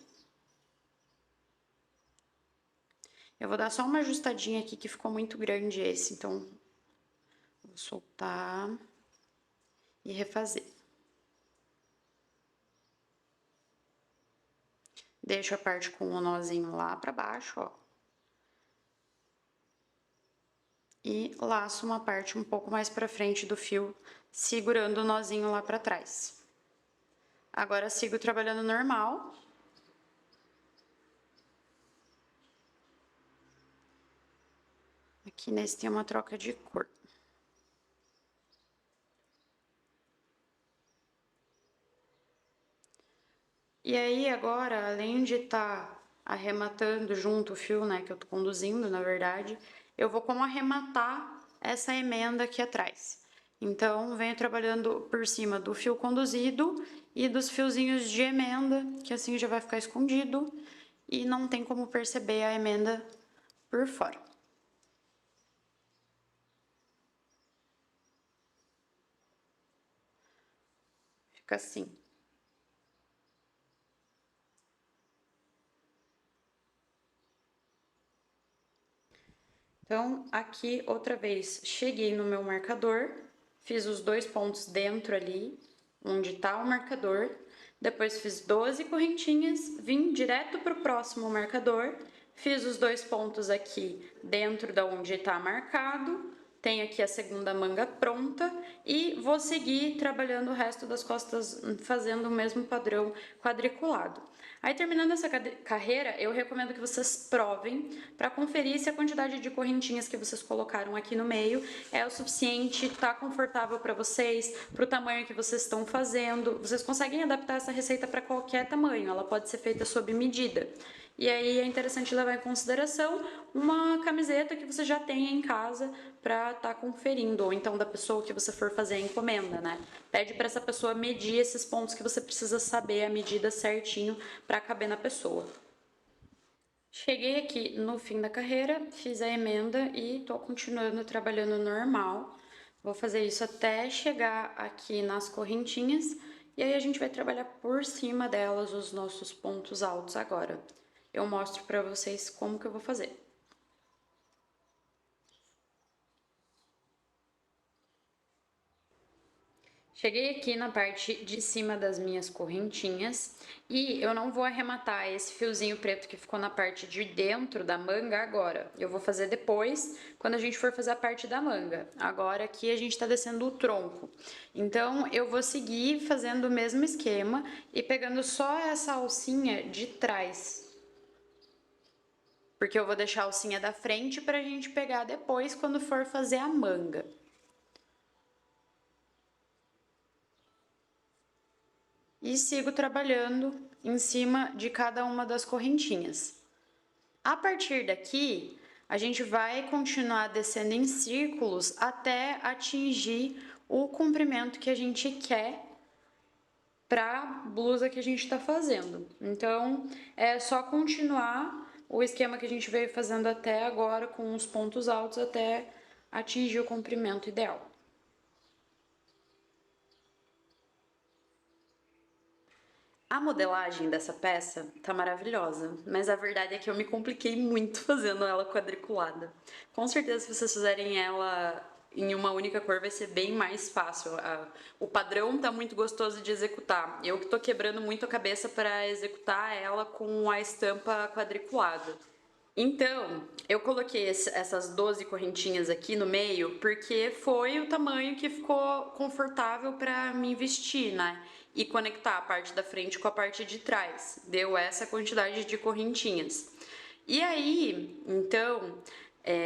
Eu vou dar só uma ajustadinha aqui que ficou muito grande esse, então vou soltar e refazer. Deixo a parte com o nozinho lá pra baixo, ó. E laço uma parte um pouco mais pra frente do fio, segurando o nozinho lá pra trás. Agora sigo trabalhando normal. Aqui nesse tem uma troca de cor. E aí, agora, além de estar arrematando junto o fio, né, que eu tô conduzindo, na verdade, eu vou como arrematar essa emenda aqui atrás. Então, venho trabalhando por cima do fio conduzido e dos fiozinhos de emenda, que assim já vai ficar escondido e não tem como perceber a emenda por fora. Fica assim. Então, aqui, outra vez, cheguei no meu marcador, fiz os 2 pontos dentro ali, onde tá o marcador, depois fiz 12 correntinhas, vim direto pro próximo marcador, fiz os 2 pontos aqui dentro da onde tá marcado, tenho aqui a segunda manga pronta e vou seguir trabalhando o resto das costas fazendo o mesmo padrão quadriculado. Aí, terminando essa carreira, eu recomendo que vocês provem para conferir se a quantidade de correntinhas que vocês colocaram aqui no meio é o suficiente, tá confortável para vocês, para o tamanho que vocês estão fazendo. Vocês conseguem adaptar essa receita para qualquer tamanho, ela pode ser feita sob medida. E aí é interessante levar em consideração uma camiseta que você já tenha em casa para estar conferindo, ou então da pessoa que você for fazer a encomenda, né? Pede para essa pessoa medir esses pontos que você precisa saber a medida certinho para caber na pessoa. Cheguei aqui no fim da carreira, fiz a emenda e tô continuando trabalhando normal. Vou fazer isso até chegar aqui nas correntinhas e aí a gente vai trabalhar por cima delas os nossos pontos altos agora. Eu mostro para vocês como que eu vou fazer. Cheguei aqui na parte de cima das minhas correntinhas e eu não vou arrematar esse fiozinho preto que ficou na parte de dentro da manga agora. Eu vou fazer depois, quando a gente for fazer a parte da manga. Agora aqui a gente tá descendo o tronco. Então, eu vou seguir fazendo o mesmo esquema e pegando só essa alcinha de trás. Porque eu vou deixar a alcinha da frente pra gente pegar depois quando for fazer a manga. E sigo trabalhando em cima de cada uma das correntinhas. A partir daqui, a gente vai continuar descendo em círculos até atingir o comprimento que a gente quer para a blusa que a gente está fazendo. Então, é só continuar o esquema que a gente veio fazendo até agora com os pontos altos até atingir o comprimento ideal. A modelagem dessa peça tá maravilhosa, mas a verdade é que eu me compliquei muito fazendo ela quadriculada. Com certeza, se vocês fizerem ela em uma única cor, vai ser bem mais fácil. O padrão tá muito gostoso de executar. Eu que tô quebrando muito a cabeça para executar ela com a estampa quadriculada. Então, eu coloquei essas 12 correntinhas aqui no meio porque foi o tamanho que ficou confortável para mim vestir, né? E conectar a parte da frente com a parte de trás. Deu essa quantidade de correntinhas. E aí, então,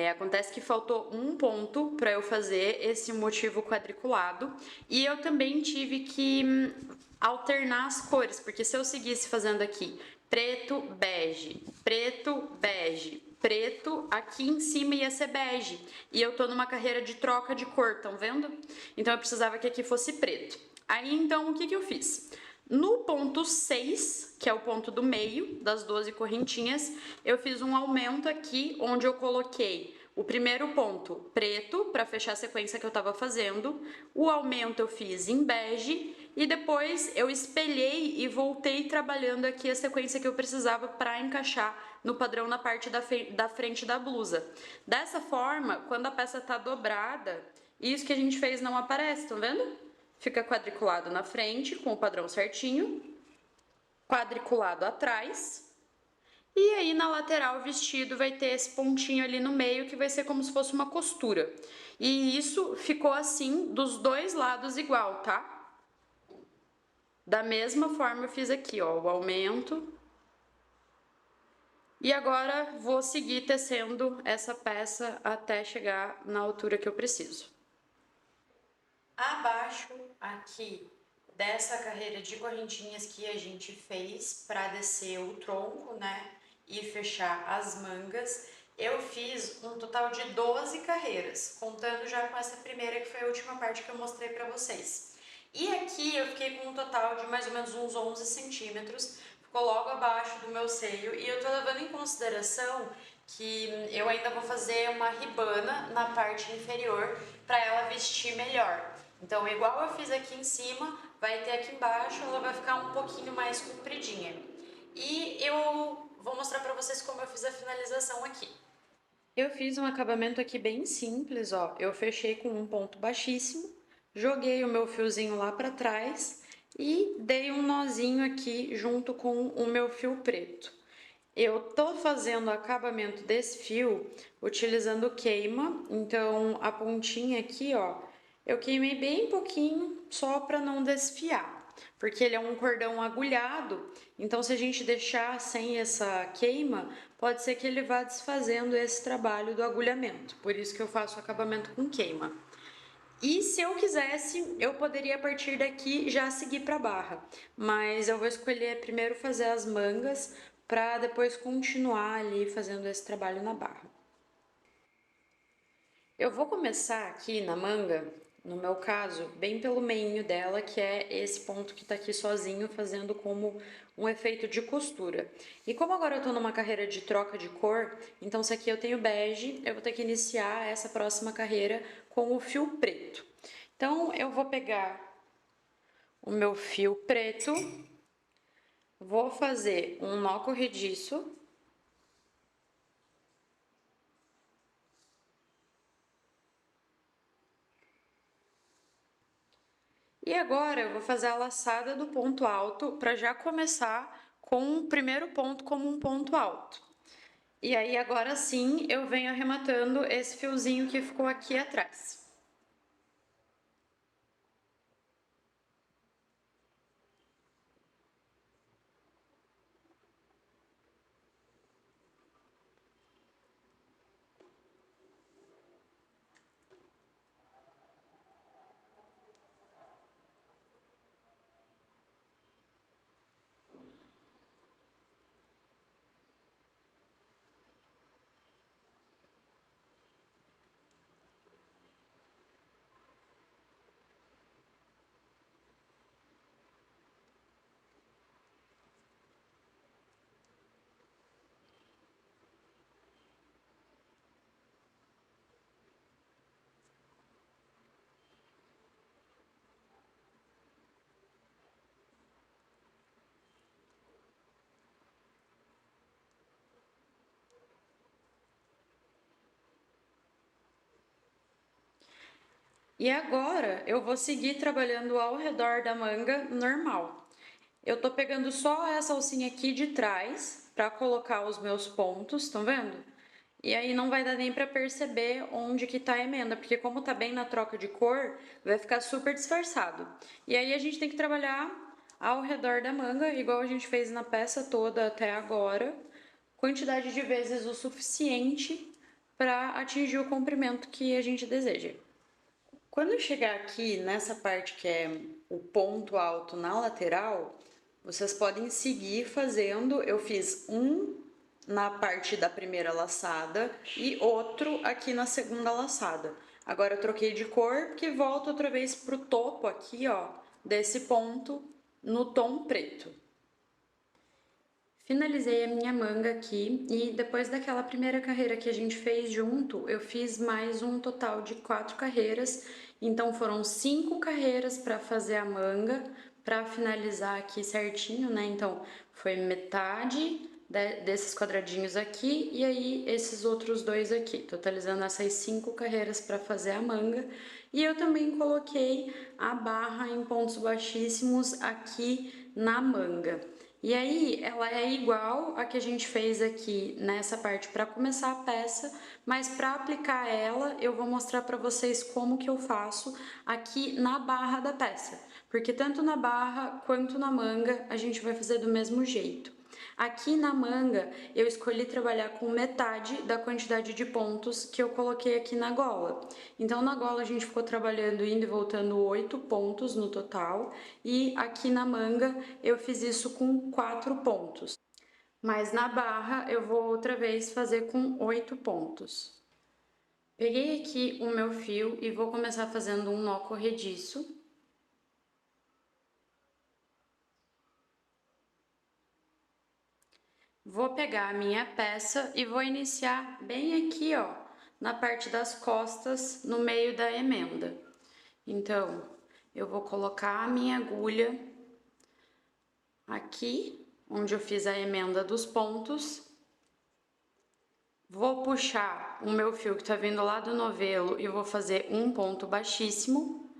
acontece que faltou um ponto para eu fazer esse motivo quadriculado e eu também tive que alternar as cores, porque se eu seguisse fazendo aqui preto, bege, preto, bege, preto, aqui em cima ia ser bege. E eu tô numa carreira de troca de cor, estão vendo? Então eu precisava que aqui fosse preto. Aí então o que eu fiz? No ponto 6, que é o ponto do meio das 12 correntinhas, eu fiz um aumento aqui onde eu coloquei o primeiro ponto preto para fechar a sequência que eu estava fazendo, o aumento eu fiz em bege e depois eu espelhei e voltei trabalhando aqui a sequência que eu precisava para encaixar no padrão na parte da frente da blusa. Dessa forma, quando a peça está dobrada, isso que a gente fez não aparece, estão vendo? Fica quadriculado na frente com o padrão certinho, quadriculado atrás. E aí na lateral o vestido vai ter esse pontinho ali no meio que vai ser como se fosse uma costura. E isso ficou assim dos dois lados igual, tá? Da mesma forma eu fiz aqui, ó, o aumento. E agora vou seguir tecendo essa peça até chegar na altura que eu preciso. Abaixo aqui dessa carreira de correntinhas que a gente fez para descer o tronco, né, e fechar as mangas, eu fiz um total de 12 carreiras, contando já com essa primeira que foi a última parte que eu mostrei para vocês. E aqui eu fiquei com um total de mais ou menos uns 11 centímetros, ficou logo abaixo do meu seio, e eu tô levando em consideração que eu ainda vou fazer uma ribana na parte inferior para ela vestir melhor. Então, igual eu fiz aqui em cima, vai ter aqui embaixo, ela vai ficar um pouquinho mais compridinha. E eu vou mostrar para vocês como eu fiz a finalização aqui. Eu fiz um acabamento aqui bem simples, ó. Eu fechei com um ponto baixíssimo, joguei o meu fiozinho lá para trás e dei um nozinho aqui junto com o meu fio preto. Eu tô fazendo o acabamento desse fio utilizando queima, então a pontinha aqui, ó, eu queimei bem pouquinho só para não desfiar, porque ele é um cordão agulhado, então se a gente deixar sem essa queima, pode ser que ele vá desfazendo esse trabalho do agulhamento, por isso que eu faço o acabamento com queima. E se eu quisesse, eu poderia a partir daqui já seguir para a barra, mas eu vou escolher primeiro fazer as mangas para depois continuar ali fazendo esse trabalho na barra. Eu vou começar aqui na manga, no meu caso, bem pelo meinho dela, que é esse ponto que tá aqui sozinho, fazendo como um efeito de costura. E como agora eu tô numa carreira de troca de cor, então se aqui eu tenho bege, eu vou ter que iniciar essa próxima carreira com o fio preto. Então, eu vou pegar o meu fio preto, vou fazer um nó corrediço. E agora eu vou fazer a laçada do ponto alto para já começar com o primeiro ponto como um ponto alto. E aí agora sim eu venho arrematando esse fiozinho que ficou aqui atrás. E agora eu vou seguir trabalhando ao redor da manga normal. Eu tô pegando só essa alcinha aqui de trás para colocar os meus pontos, estão vendo? E aí não vai dar nem para perceber onde que tá a emenda, porque como tá bem na troca de cor, vai ficar super disfarçado. E aí a gente tem que trabalhar ao redor da manga, igual a gente fez na peça toda até agora, quantidade de vezes o suficiente para atingir o comprimento que a gente deseja. Quando chegar aqui nessa parte que é o ponto alto na lateral, vocês podem seguir fazendo. Eu fiz um na parte da primeira laçada e outro aqui na segunda laçada. Agora eu troquei de cor porque volto outra vez pro topo aqui, ó, desse ponto no tom preto. Finalizei a minha manga aqui e depois daquela primeira carreira que a gente fez junto, eu fiz mais um total de 4 carreiras, então foram 5 carreiras para fazer a manga, para finalizar aqui certinho, né? Então foi metade desses quadradinhos aqui e aí esses outros dois aqui, totalizando essas 5 carreiras para fazer a manga. E eu também coloquei a barra em pontos baixíssimos aqui na manga. E aí, ela é igual a que a gente fez aqui nessa parte para começar a peça, mas para aplicar ela, eu vou mostrar para vocês como que eu faço aqui na barra da peça, porque tanto na barra quanto na manga a gente vai fazer do mesmo jeito. Aqui na manga, eu escolhi trabalhar com metade da quantidade de pontos que eu coloquei aqui na gola. Então, na gola a gente ficou trabalhando indo e voltando 8 pontos no total, e aqui na manga eu fiz isso com 4 pontos. Mas na barra eu vou outra vez fazer com 8 pontos. Peguei aqui o meu fio e vou começar fazendo um nó corrediço. Vou pegar a minha peça e vou iniciar bem aqui, ó, na parte das costas, no meio da emenda. Então, eu vou colocar a minha agulha aqui, onde eu fiz a emenda dos pontos. Vou puxar o meu fio que tá vindo lá do novelo e vou fazer um ponto baixíssimo,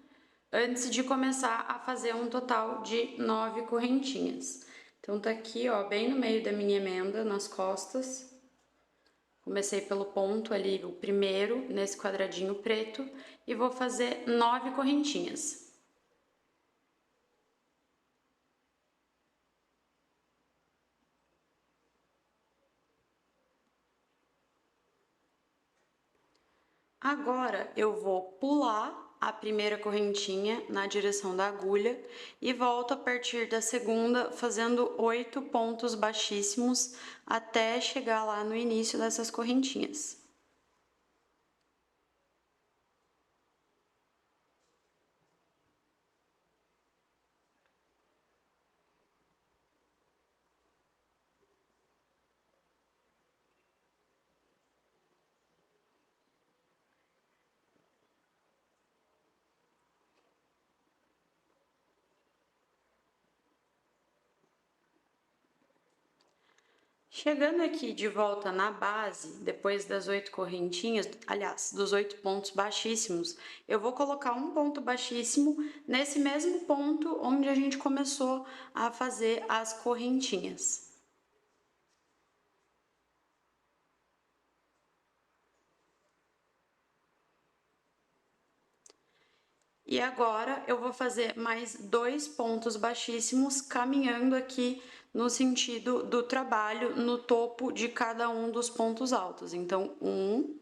antes de começar a fazer um total de 9 correntinhas. Então, tá aqui, ó, bem no meio da minha emenda, nas costas. Comecei pelo ponto ali, o primeiro, nesse quadradinho preto, e vou fazer 9 correntinhas. Agora, eu vou pular a primeira correntinha na direção da agulha e volto a partir da segunda fazendo 8 pontos baixíssimos até chegar lá no início dessas correntinhas. Chegando aqui de volta na base, depois das 8 correntinhas, aliás, dos 8 pontos baixíssimos, eu vou colocar um ponto baixíssimo nesse mesmo ponto onde a gente começou a fazer as correntinhas. E agora eu vou fazer mais 2 pontos baixíssimos, caminhando aqui no sentido do trabalho, no topo de cada um dos pontos altos. Então, 1,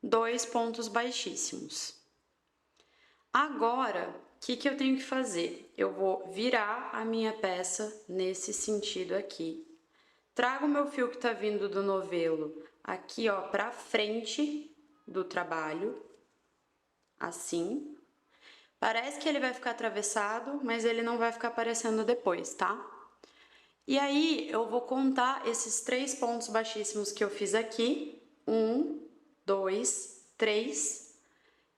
2 pontos baixíssimos. Agora, o que eu tenho que fazer? Eu vou virar a minha peça nesse sentido aqui. Trago o meu fio que tá vindo do novelo aqui, ó, pra frente do trabalho, assim. Parece que ele vai ficar atravessado, mas ele não vai ficar aparecendo depois, tá? E aí, eu vou contar esses 3 pontos baixíssimos que eu fiz aqui. 1, 2, 3.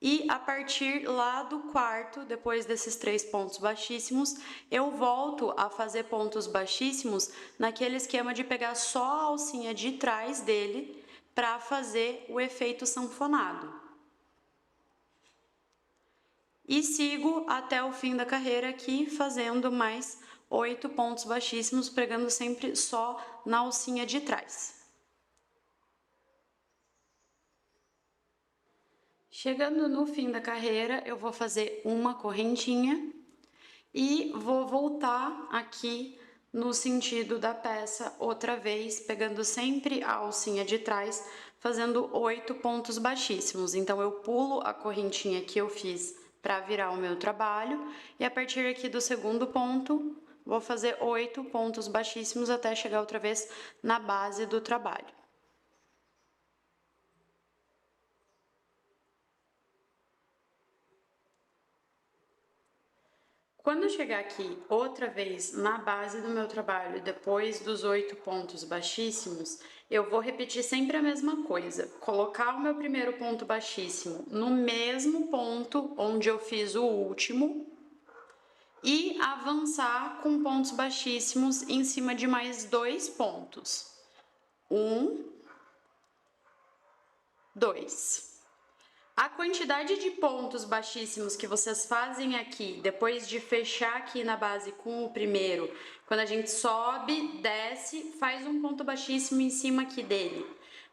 E a partir lá do quarto, depois desses 3 pontos baixíssimos, eu volto a fazer pontos baixíssimos naquele esquema de pegar só a alcinha de trás dele para fazer o efeito sanfonado. E sigo até o fim da carreira aqui, fazendo mais 8 pontos baixíssimos, pregando sempre só na alcinha de trás. Chegando no fim da carreira, eu vou fazer uma correntinha e vou voltar aqui no sentido da peça outra vez, pegando sempre a alcinha de trás, fazendo 8 pontos baixíssimos. Então, eu pulo a correntinha que eu fiz para virar o meu trabalho e a partir aqui do segundo ponto, vou fazer 8 pontos baixíssimos até chegar outra vez na base do trabalho. Quando eu chegar aqui outra vez na base do meu trabalho, depois dos 8 pontos baixíssimos, eu vou repetir sempre a mesma coisa. Colocar o meu primeiro ponto baixíssimo no mesmo ponto onde eu fiz o último e avançar com pontos baixíssimos em cima de mais 2 pontos. 1, 2. A quantidade de pontos baixíssimos que vocês fazem aqui, depois de fechar aqui na base com o primeiro, quando a gente sobe, desce, faz um ponto baixíssimo em cima aqui dele.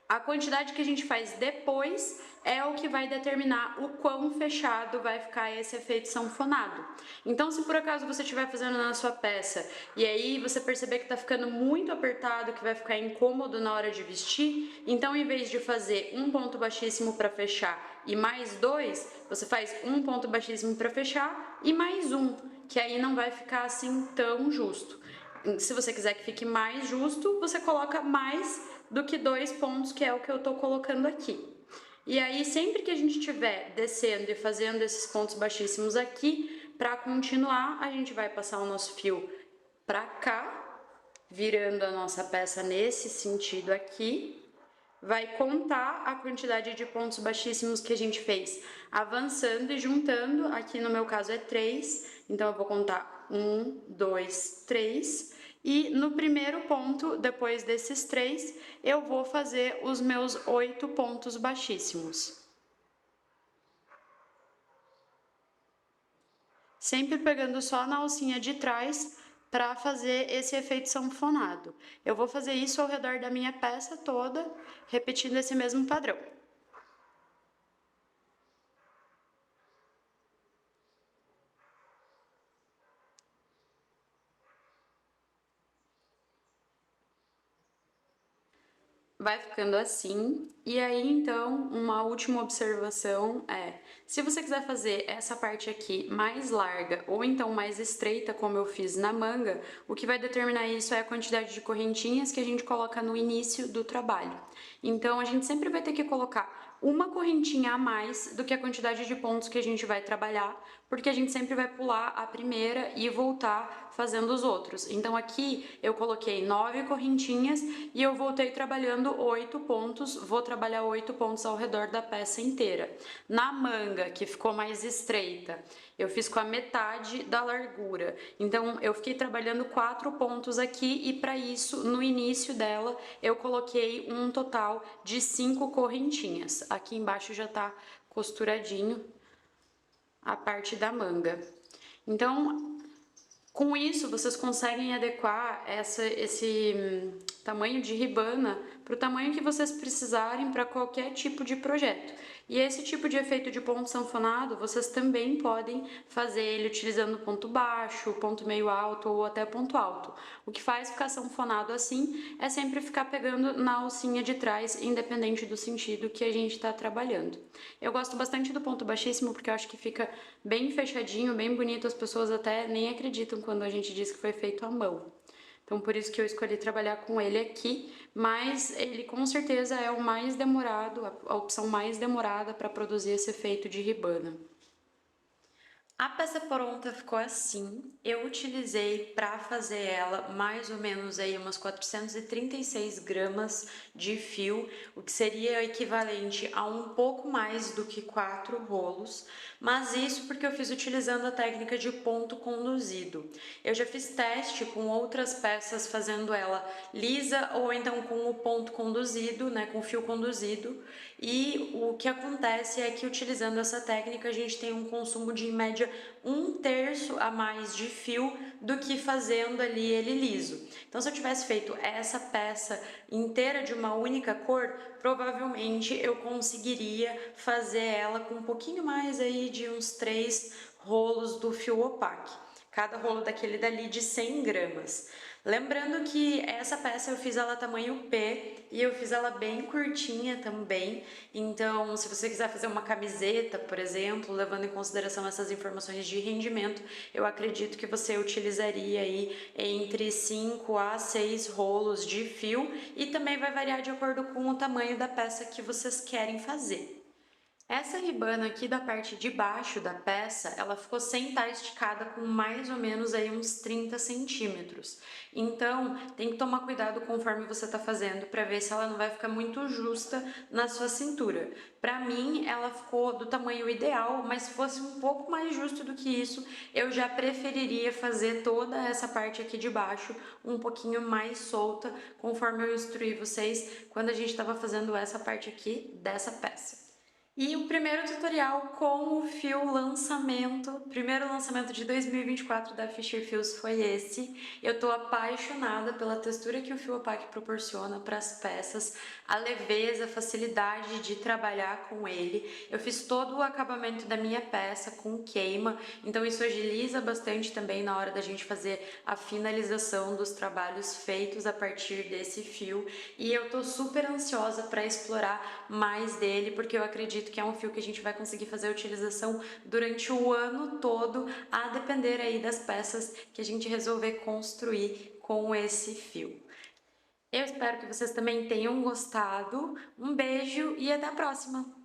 A quantidade que a gente faz depois é o que vai determinar o quão fechado vai ficar esse efeito sanfonado. Então, se por acaso você estiver fazendo na sua peça e aí você perceber que tá ficando muito apertado, que vai ficar incômodo na hora de vestir, então em vez de fazer um ponto baixíssimo para fechar e mais 2, você faz um ponto baixíssimo para fechar e mais um, que aí não vai ficar assim tão justo. Se você quiser que fique mais justo, você coloca mais do que 2 pontos, que é o que eu tô colocando aqui. E aí, sempre que a gente estiver descendo e fazendo esses pontos baixíssimos aqui, para continuar, a gente vai passar o nosso fio para cá, virando a nossa peça nesse sentido aqui. Vai contar a quantidade de pontos baixíssimos que a gente fez, avançando e juntando. Aqui no meu caso é 3, então eu vou contar 1, 2, 3. E no primeiro ponto, depois desses 3, eu vou fazer os meus 8 pontos baixíssimos. Sempre pegando só na alcinha de trás para fazer esse efeito sanfonado. Eu vou fazer isso ao redor da minha peça toda, repetindo esse mesmo padrão. Vai ficando assim, e aí então uma última observação é, se você quiser fazer essa parte aqui mais larga ou então mais estreita, como eu fiz na manga, o que vai determinar isso é a quantidade de correntinhas que a gente coloca no início do trabalho. Então a gente sempre vai ter que colocar uma correntinha a mais do que a quantidade de pontos que a gente vai trabalhar, porque a gente sempre vai pular a primeira e voltar fazendo os outros. Então aqui eu coloquei 9 correntinhas e eu voltei trabalhando 8 pontos, vou trabalhar 8 pontos ao redor da peça inteira. Na manga, que ficou mais estreita, eu fiz com a metade da largura. Então eu fiquei trabalhando 4 pontos aqui e para isso, no início dela, eu coloquei um total de 5 correntinhas. Aqui embaixo já tá costuradinho a parte da manga. Então, com isso, vocês conseguem adequar esse tamanho de ribana para o tamanho que vocês precisarem para qualquer tipo de projeto. E esse tipo de efeito de ponto sanfonado, vocês também podem fazer ele utilizando ponto baixo, ponto meio alto ou até ponto alto. O que faz ficar sanfonado assim é sempre ficar pegando na alcinha de trás, independente do sentido que a gente está trabalhando. Eu gosto bastante do ponto baixíssimo porque eu acho que fica bem fechadinho, bem bonito, as pessoas até nem acreditam quando a gente diz que foi feito à mão. Então, por isso que eu escolhi trabalhar com ele aqui, mas ele com certeza é o mais demorado, a opção mais demorada para produzir esse efeito de ribana. A peça pronta ficou assim. Eu utilizei para fazer ela mais ou menos aí umas 436 gramas de fio, o que seria equivalente a um pouco mais do que 4 rolos, mas isso porque eu fiz utilizando a técnica de ponto conduzido. Eu já fiz teste com outras peças fazendo ela lisa ou então com o ponto conduzido, né, com o fio conduzido, e o que acontece é que utilizando essa técnica a gente tem um consumo de em média 1/3 a mais de fio do que fazendo ali ele liso. Então, se eu tivesse feito essa peça inteira de uma única cor, provavelmente eu conseguiria fazer ela com um pouquinho mais aí de uns 3 rolos do fio opaque. Cada rolo daquele dali de 100 gramas. Lembrando que essa peça eu fiz ela tamanho P e eu fiz ela bem curtinha também. Então, se você quiser fazer uma camiseta, por exemplo, levando em consideração essas informações de rendimento, eu acredito que você utilizaria aí entre 5 a 6 rolos de fio e também vai variar de acordo com o tamanho da peça que vocês querem fazer. Essa ribana aqui da parte de baixo da peça, ela ficou sem estar esticada com mais ou menos aí uns 30 centímetros. Então, tem que tomar cuidado conforme você está fazendo para ver se ela não vai ficar muito justa na sua cintura. Para mim, ela ficou do tamanho ideal, mas se fosse um pouco mais justo do que isso, eu já preferiria fazer toda essa parte aqui de baixo um pouquinho mais solta, conforme eu instruí vocês quando a gente estava fazendo essa parte aqui dessa peça. E o primeiro tutorial com o fio lançamento, primeiro lançamento de 2024 da Fisher Fills foi esse. Eu tô apaixonada pela textura que o fio opaque proporciona para as peças, a leveza, a facilidade de trabalhar com ele. Eu fiz todo o acabamento da minha peça com queima, então isso agiliza bastante também na hora da gente fazer a finalização dos trabalhos feitos a partir desse fio. E eu tô super ansiosa para explorar mais dele, porque eu acredito que é um fio que a gente vai conseguir fazer a utilização durante o ano todo, a depender aí das peças que a gente resolver construir com esse fio. Eu espero que vocês também tenham gostado. Um beijo e até a próxima!